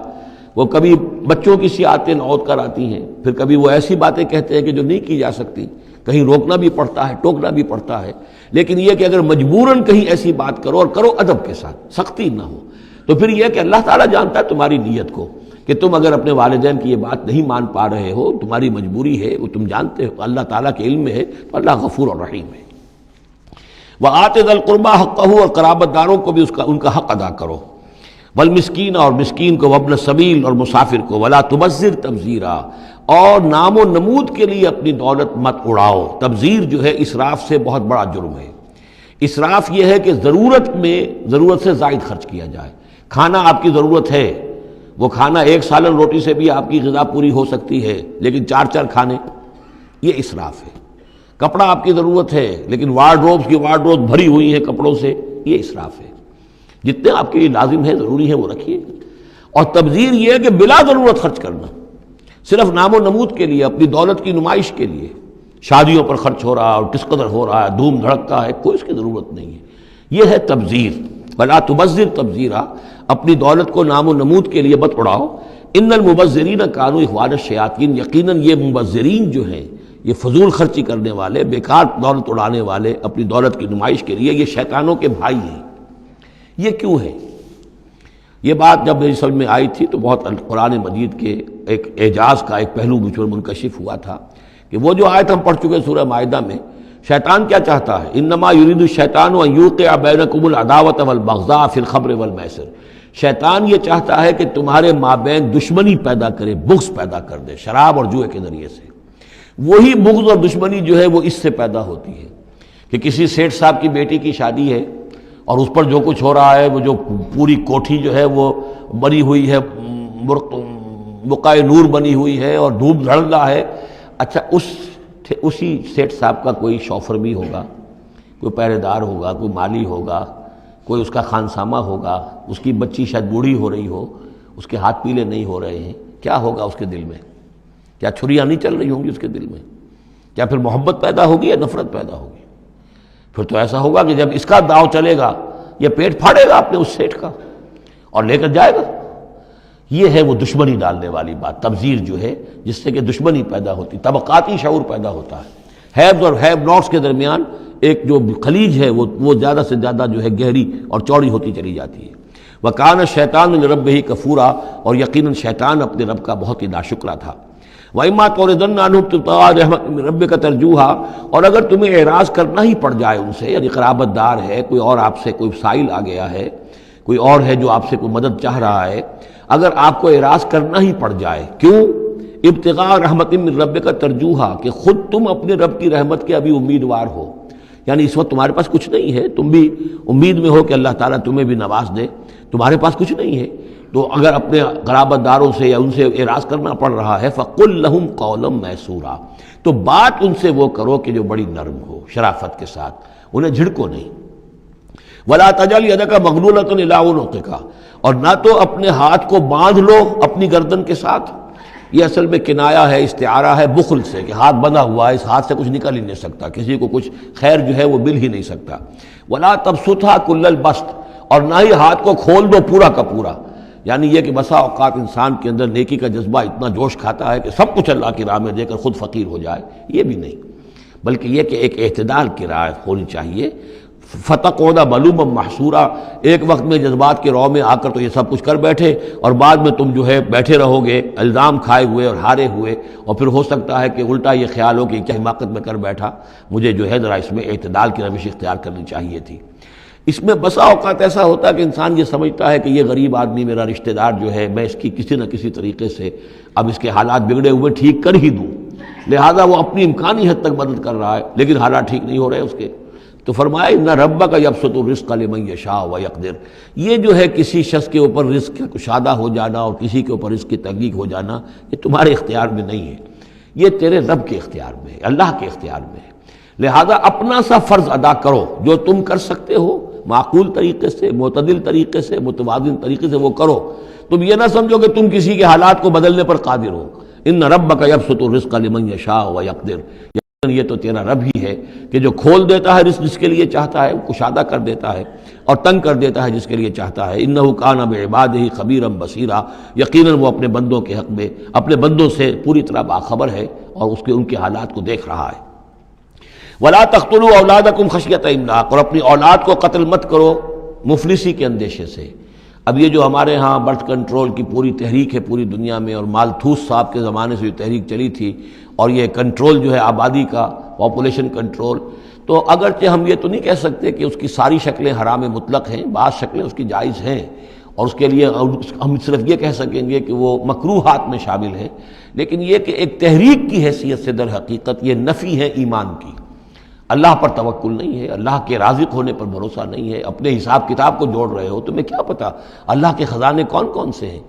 وہ کبھی بچوں کی سی آتیں نوت کر آتی ہیں، پھر کبھی وہ ایسی باتیں کہتے ہیں کہ جو نہیں کی جا سکتی، کہیں روکنا بھی پڑتا ہے، ٹوکنا بھی پڑتا ہے، لیکن یہ کہ اگر مجبوراً کہیں ایسی بات کرو اور کرو ادب کے ساتھ، سختی نہ ہو، تو پھر یہ کہ اللہ تعالیٰ جانتا ہے تمہاری نیت کو، کہ تم اگر اپنے والدین کی یہ بات نہیں مان پا رہے ہو، تمہاری مجبوری ہے، وہ تم جانتے ہو، اللہ تعالیٰ کے علم میں ہے، تو اللہ غفور اور رحیم ہے۔ وَآتِ ذَا الْقُرْبَىٰ حَقَّهُ، اور قرابت داروں کو بھی ان کا حق ادا کرو، والمسکین، اور مسکین کو، وابن السبیل، اور مسافر کو، ولا تبذر تبذیرا، اور نام و نمود کے لیے اپنی دولت مت اڑاؤ۔ تبذیر جو ہے اسراف سے بہت بڑا جرم ہے۔ اسراف یہ ہے کہ ضرورت میں ضرورت سے زائد خرچ کیا جائے۔ کھانا آپ کی ضرورت ہے، وہ کھانا ایک سالن روٹی سے بھی آپ کی غذا پوری ہو سکتی ہے، لیکن 4 کھانے، یہ اسراف ہے۔ کپڑا آپ کی ضرورت ہے لیکن وارڈروب بھری ہوئی ہے کپڑوں سے، یہ اسراف ہے۔ جتنے آپ کے لیے لازم ہے، ضروری ہے، وہ رکھیے۔ اور تبذیر یہ ہے کہ بلا ضرورت خرچ کرنا، صرف نام و نمود کے لیے، اپنی دولت کی نمائش کے لیے، شادیوں پر خرچ ہو رہا ہے اور کس قدر ہو رہا ہے، دھوم دھڑکتا ہے، کوئی اس کی ضرورت نہیں ہے۔ یہ ہے تبذیر۔ بلا تبذر تبذیرا، اپنی دولت کو نام و نمود کے لیے مت اڑاؤ۔ ان المبذرین کانوا اخوان الشیاطین، یقیناً یہ مبذرین جو ہیں، یہ فضول خرچی کرنے والے، بیکار دولت اڑانے والے، اپنی دولت کی نمائش کے لیے، یہ شیطانوں کے بھائی ہیں۔ یہ کیوں ہے؟ یہ بات جب میری سمجھ میں آئی تھی تو بہت قرآن مجید کے ایک اعجاز کا ایک پہلو مجھ پر منکشف ہوا تھا کہ وہ جو آیت ہم پڑھ چکے سورہ مائدہ میں، شیطان کیا چاہتا ہے؟ انما یرید الشیطان ان یوقع بینکم العداوۃ والبغضاء فی الخمر والمیسر۔ شیطان یہ چاہتا ہے کہ تمہارے مابین دشمنی پیدا کرے، بغض پیدا کر دے شراب اور جوئے کے ذریعے سے۔ وہی بغض اور دشمنی جو ہے وہ اس سے پیدا ہوتی ہے کہ کسی سیٹھ صاحب کی بیٹی کی شادی ہے اور اس پر جو کچھ ہو رہا ہے، وہ جو پوری کوٹھی جو ہے وہ بنی ہوئی ہے، بقائے نور بنی ہوئی ہے اور دھوپ دھڑ رہا ہے۔ اچھا، اسی سیٹھ صاحب کا کوئی شوفر بھی ہوگا، کوئی پہرے دار ہوگا، کوئی مالی ہوگا، کوئی اس کا خانسامہ ہوگا، اس کی بچی شاید بوڑھی ہو رہی ہو، اس کے ہاتھ پیلے نہیں ہو رہے ہیں، کیا ہوگا اس کے دل میں؟ کیا چھریاں نہیں چل رہی ہوں گی اس کے دل میں؟ کیا پھر محبت پیدا ہوگی یا نفرت پیدا ہوگی؟ پھر تو ایسا ہوگا کہ جب اس کا داؤ چلے گا، یہ پیٹ پھاڑے گا اپنے اس سیٹھ کا اور لے کر جائے گا۔ یہ ہے وہ دشمنی ڈالنے والی بات، تبذیر جو ہے، جس سے کہ دشمنی پیدا ہوتی، طبقاتی شعور پیدا ہوتا ہے، ہیوز اور ہیو ناٹس کے درمیان ایک جو خلیج ہے وہ زیادہ سے زیادہ جو ہے گہری اور چوڑی ہوتی چلی جاتی ہے۔ وَكَانَ الشَّيْطَانُ لِرَبِّهِ كَفُورًا، اور یقیناً شیطان اپنے رب کا بہت ہی ناشکرا تھا۔ وَإِمَّا تُعْرِضَنَّ عَنْهُمْ ابْتِغَاءَ رَحْمَةٍ مِّن رَّبِّكَ تَرْجُوهَا، اور اگر تمہیں اعراض کرنا ہی پڑ جائے ان سے، یعنی قرابت دار ہے، کوئی اور آپ سے کوئی سائل آ گیا ہے، کوئی اور ہے جو آپ سے کوئی مدد چاہ رہا ہے، اگر آپ کو اعراض کرنا ہی پڑ جائے، کیوں؟ ابتغاء رحمت من ربک ترجوہا، کہ خود تم اپنے رب کی رحمت کے ابھی امیدوار ہو، یعنی اس وقت تمہارے پاس کچھ نہیں ہے، تم بھی امید میں ہو کہ اللہ تعالیٰ تمہیں بھی نواز دے، تمہارے پاس کچھ نہیں ہے، تو اگر اپنے قرابت داروں سے یا ان سے اعراض کرنا پڑ رہا ہے، فَقُلْ لَهُمْ قَوْلًا مَيْسُورًا، تو بات ان سے وہ کرو کہ جو بڑی نرم ہو، شرافت کے ساتھ، انہیں جھڑکو نہیں۔ وَلَا تَجْعَلْ يَدَكَ مَغْلُولَةً إِلَىٰ عُنُقِكَ، اور نہ تو اپنے ہاتھ کو باندھ لو اپنی گردن کے ساتھ، یہ اصل میں کنایا ہے، استعارہ ہے بخل سے، کہ ہاتھ بندھا ہوا ہے، اس ہاتھ سے کچھ نکل ہی نہیں سکتا، کسی کو کچھ خیر جو ہے وہ مل ہی نہیں سکتا۔ وَلَا تَبْسُطْهَا كُلَّ الْبَسْطِ، اور نہ ہی ہاتھ کو کھول دو پورا کا پورا، یعنی یہ کہ بسا اوقات انسان کے اندر نیکی کا جذبہ اتنا جوش کھاتا ہے کہ سب کچھ اللہ کی راہ میں دے کر خود فقیر ہو جائے، یہ بھی نہیں، بلکہ یہ کہ ایک اعتدال کی راہ ہونی چاہیے۔ فَتَقْعُدَ مَلُومًا مَحْسُورًا، ایک وقت میں جذبات کے رو میں آ کر تو یہ سب کچھ کر بیٹھے، اور بعد میں تم جو ہے بیٹھے رہو گے الزام کھائے ہوئے اور ہارے ہوئے، اور پھر ہو سکتا ہے کہ الٹا یہ خیال ہو کہ کیا حماقت میں کر بیٹھا، مجھے جو ہے ذرا اس میں اعتدال کی روش اختیار کرنی چاہیے تھی۔ اس میں بسا اوقات ایسا ہوتا ہے کہ انسان یہ سمجھتا ہے کہ یہ غریب آدمی میرا رشتہ دار جو ہے، میں اس کی کسی نہ کسی طریقے سے اب اس کے حالات بگڑے ہوئے ٹھیک کر ہی دوں، لہذا وہ اپنی امکانی حد تک مدد کر رہا ہے، لیکن حالات ٹھیک نہیں ہو رہے اس کے، تو فرمایا ان ربک یبسط الرزق لمن یشاء ویقدر، یہ جو ہے کسی شخص کے اوپر رزق کا کشادہ ہو جانا اور کسی کے اوپر رزق کی تحقیق ہو جانا، یہ تمہارے اختیار میں نہیں ہے، یہ تیرے رب کے اختیار میں ہے، اللہ کے اختیار میں ہے۔ لہذا اپنا سا فرض ادا کرو جو تم کر سکتے ہو، معقول طریقے سے، معتدل طریقے سے، متوازن طریقے سے وہ کرو، تم یہ نہ سمجھو کہ تم کسی کے حالات کو بدلنے پر قادر ہو۔ ان ربک یبسط الرزق لمن یشاء ویقدر، یہ تو تیرا رب ہی ہے کہ جو کھول دیتا ہے رزق جس کے لیے چاہتا ہے، کشادہ کر دیتا ہے اور تنگ کر دیتا ہے جس کے لیے چاہتا ہے۔ انہ کان بعبادہ خبیرا بصیرا، یقیناً وہ اپنے بندوں کے حق میں اپنے بندوں سے پوری طرح باخبر ہے اور ان کے حالات کو دیکھ رہا ہے۔ ولا تقتلوا اولادکم خشیۃ املاق، اور اپنی اولاد کو قتل مت کرو مفلسی کے اندیشے سے۔ اب یہ جو ہمارے ہاں برتھ کنٹرول کی پوری تحریک ہے پوری دنیا میں، اور مالتھوس صاحب کے زمانے سے جو تحریک چلی تھی، اور یہ کنٹرول جو ہے آبادی کا، پاپولیشن کنٹرول، تو اگرچہ ہم یہ تو نہیں کہہ سکتے کہ اس کی ساری شکلیں حرام مطلق ہیں، بعض شکلیں اس کی جائز ہیں، اور اس کے لیے ہم صرف یہ کہہ سکیں گے کہ وہ مکروہات میں شامل ہیں، لیکن یہ کہ ایک تحریک کی حیثیت سے در حقیقت یہ نفی ہے ایمان کی۔ اللہ پر توکل نہیں ہے، اللہ کے رازق ہونے پر بھروسہ نہیں ہے، اپنے حساب کتاب کو جوڑ رہے ہو، تمہیں کیا پتہ اللہ کے خزانے کون کون سے ہیں؟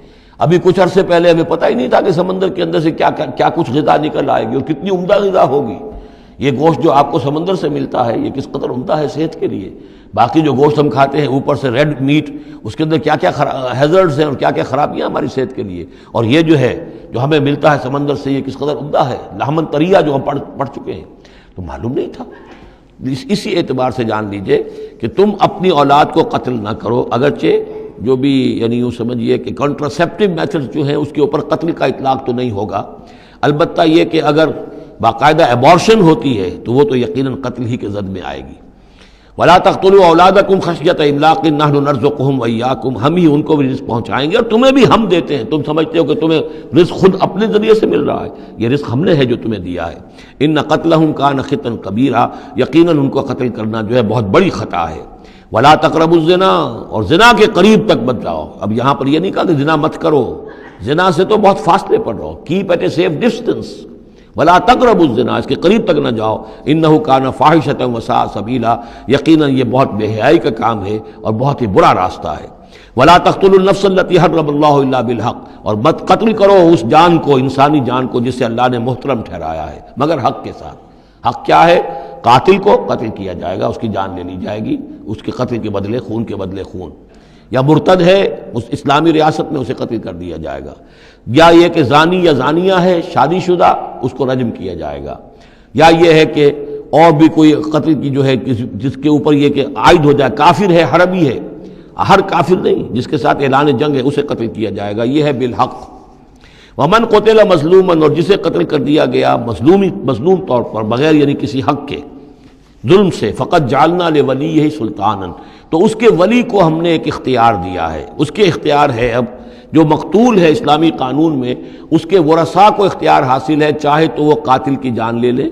ابھی کچھ عرصے پہلے ہمیں پتہ ہی نہیں تھا کہ سمندر کے اندر سے کیا کچھ غذا نکل آئے گی اور کتنی عمدہ غذا ہوگی۔ یہ گوشت جو آپ کو سمندر سے ملتا ہے یہ کس قدر عمدہ ہے صحت کے لیے۔ باقی جو گوشت ہم کھاتے ہیں اوپر سے ریڈ میٹ، اس کے اندر کیا کیا ہیزرڈز ہیں اور کیا کیا خرابیاں ہماری صحت کے لیے، اور یہ جو ہے جو ہمیں ملتا ہے سمندر سے یہ کس قدر عمدہ ہے، لحمن طریہ جو ہم پڑھ چکے ہیں، تو معلوم نہیں تھا۔ اسی اعتبار سے جان لیجئے کہ تم اپنی اولاد کو قتل نہ کرو، اگرچہ جو بھی یعنی یوں سمجھیے کہ کنٹراسیپٹیو میتھڈ جو ہیں اس کے اوپر قتل کا اطلاق تو نہیں ہوگا، البتہ یہ کہ اگر باقاعدہ ایبارشن ہوتی ہے تو وہ تو یقیناً قتل ہی کے زد میں آئے گی۔ وَلَا تَقْتُلُوا أَوْلَادَكُمْ خَشْيَةَ إِمْلَاقٍ نَحْنُ نَرْزُقُهُمْ وَإِيَّاكُمْ، ہم ہی ان کو بھی رزق پہنچائیں گے اور تمہیں بھی ہم دیتے ہیں۔ تم سمجھتے ہو کہ تمہیں رزق خود اپنے ذریعے سے مل رہا ہے، یہ رزق ہم نے ہے جو تمہیں دیا ہے۔ إِنَّ قَتْلَهُمْ كَانَ خِطًا كَبِيرًا، یقیناً ان کو قتل کرنا جو ہے بہت بڑی خطا ہے۔ وَلَا تَقْرَبُوا الزِّنَا، اور زنا کے قریب تک مت جاؤ۔ اب یہاں پر یہ نہیں کہا کہ زنا مت کرو، زنا سے تو بہت فاصلے پر رہو، keep at a safe distance. ولا تقربوا الزنا، اس کے قریب تک نہ جاؤ، انہ کان فاحشۃ وساء سبیلا، یقیناً یہ بہت بے حیائی کا کام ہے اور بہت ہی برا راستہ ہے۔ ولا تقتلوا النفس التي حرم اللہ الا بالحق، اور مت قتل کرو اس جان کو، انسانی جان کو جسے اللہ نے محترم ٹھہرایا ہے مگر حق کے ساتھ۔ حق کیا ہے؟ قاتل کو قتل کیا جائے گا، اس کی جان لے لی جائے گی، اس کے قتل کے بدلے خون کے بدلے خون، یا مرتد ہے اس اسلامی ریاست میں اسے قتل کر دیا جائے گا، یا یہ کہ زانی یا زانیہ ہے شادی شدہ اس کو رجم کیا جائے گا، یا یہ ہے کہ اور بھی کوئی قتل کی جو ہے جس کے اوپر یہ کہ عائد ہو جائے، کافر ہے حربی ہے، ہر کافر نہیں، جس کے ساتھ اعلان جنگ ہے اسے قتل کیا جائے گا، یہ ہے بالحق۔ ومن قتل مظلوما، اور جسے قتل کر دیا گیا مظلوم طور پر بغیر یعنی کسی حق کے ظلم سے، فقط جعلنا لولیہ سلطانا، تو اس کے ولی کو ہم نے ایک اختیار دیا ہے، اس کے اختیار ہے اب جو مقتول ہے اسلامی قانون میں اس کے ورثاء کو اختیار حاصل ہے، چاہے تو وہ قاتل کی جان لے لے،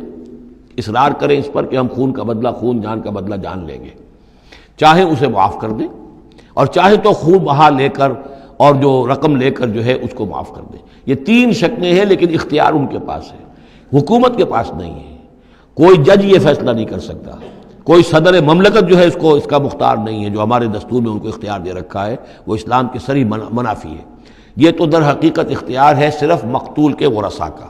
اصرار کریں اس پر کہ ہم خون کا بدلہ خون، جان کا بدلہ جان لیں گے، چاہے اسے معاف کر دیں اور چاہے تو خون بہا لے کر اور جو رقم لے کر جو ہے اس کو معاف کر دیں۔ یہ تین شکلیں ہیں، لیکن اختیار ان کے پاس ہے، حکومت کے پاس نہیں ہے، کوئی جج یہ فیصلہ نہیں کر سکتا، کوئی صدر مملکت جو ہے اس کا مختار نہیں ہے، جو ہمارے دستور میں ان کو اختیار دے رکھا ہے وہ اسلام کے صریح منافی ہے۔ یہ تو در حقیقت اختیار ہے صرف مقتول کے ورثاء کا۔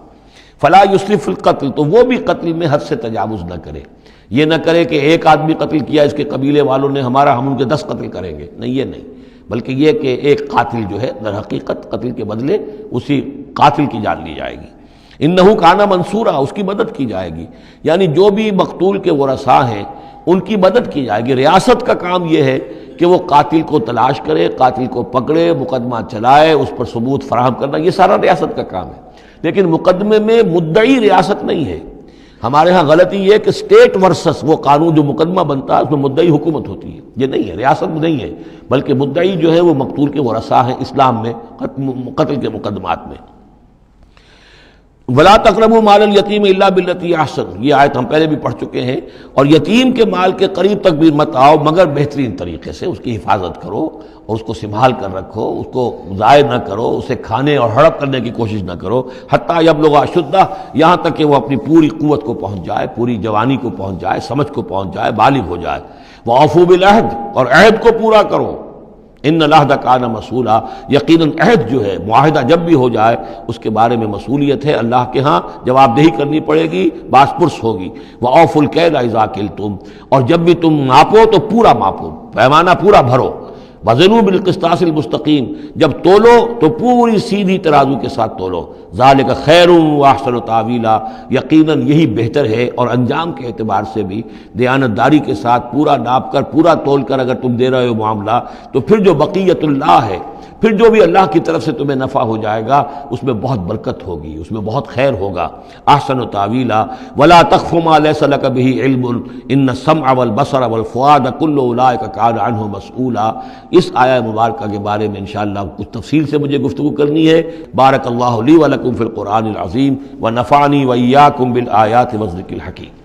فلا یسرف فی القتل، تو وہ بھی قتل میں حد سے تجاوز نہ کرے، یہ نہ کرے کہ ایک آدمی قتل کیا اس کے قبیلے والوں نے ہم ان کے 10 قتل کریں گے، نہیں، یہ نہیں، بلکہ یہ کہ ایک قاتل جو ہے در حقیقت قتل کے بدلے اسی قاتل کی جان لی جائے گی۔ انہو کان منصورا، اس کی مدد کی جائے گی، یعنی جو بھی مقتول کے ورثاء ہیں ان کی مدد کی جائے گی۔ ریاست کا کام یہ ہے کہ وہ قاتل کو تلاش کرے، قاتل کو پکڑے، مقدمہ چلائے، اس پر ثبوت فراہم کرنا، یہ سارا ریاست کا کام ہے، لیکن مقدمے میں مدعی ریاست نہیں ہے۔ ہمارے ہاں غلطی یہ کہ اسٹیٹ ورسس وہ قانون جو مقدمہ بنتا ہے اس میں مدعی حکومت ہوتی ہے، یہ نہیں ہے، ریاست میں نہیں ہے، بلکہ مدعی جو ہے وہ مقتول کے ورثاء ہیں اسلام میں قتل کے مقدمات میں۔ ولا تقربوا مال الیتیم الا بالتی احسن، یہ آیت ہم پہلے بھی پڑھ چکے ہیں، اور یتیم کے مال کے قریب تک بھی مت آؤ مگر بہترین طریقے سے، اس کی حفاظت کرو اور اس کو سنبھال کر رکھو، اس کو ضائع نہ کرو، اسے کھانے اور ہڑپ کرنے کی کوشش نہ کرو، حتی یبلغ اشدہ، یہاں تک کہ وہ اپنی پوری قوت کو پہنچ جائے، پوری جوانی کو پہنچ جائے، سمجھ کو پہنچ جائے، بالغ ہو جائے۔ وَأَوْفُوا بِالْعَهْدِ، اور عہد کو پورا کرو، ان العہد کان مسئولا، یقیناً عہد جو ہے معاہدہ جب بھی ہو جائے اس کے بارے میں مسئولیت ہے اللہ کے ہاں، جواب دہی کرنی پڑے گی، باس پرس ہوگی۔ وَأَوْفُوا الْكَيْلَ إِذَا كِلْتُمْ، اور جب بھی تم ناپو تو پورا ماپو، پیمانہ پورا بھرو۔ وزنوا بالقسطاس المستقیم، جب تولو تو پوری سیدھی ترازو کے ساتھ تولو۔ ذالک خیر واحسن تاویلا، یقیناً یہی بہتر ہے اور انجام کے اعتبار سے بھی دیانت داری کے ساتھ پورا ناپ کر پورا تول کر اگر تم دے رہے ہو معاملہ، تو پھر جو بقیت اللہ ہے، پھر جو بھی اللہ کی طرف سے تمہیں نفع ہو جائے گا اس میں بہت برکت ہوگی، اس میں بہت خیر ہوگا۔ احسن تاویلا ولا تخف ما ليس لك به علم ان السمع والبصر والفؤاد كل اولئك كان عنه مسؤولا۔ اس آیہ مبارکہ کے بارے میں انشاءاللہ کچھ تفصیل سے مجھے گفتگو کرنی ہے۔ بارک اللہ لی ولکم فی القرآن العظیم ونفعنی وإیاکم بالآیات والذکر الحکیم۔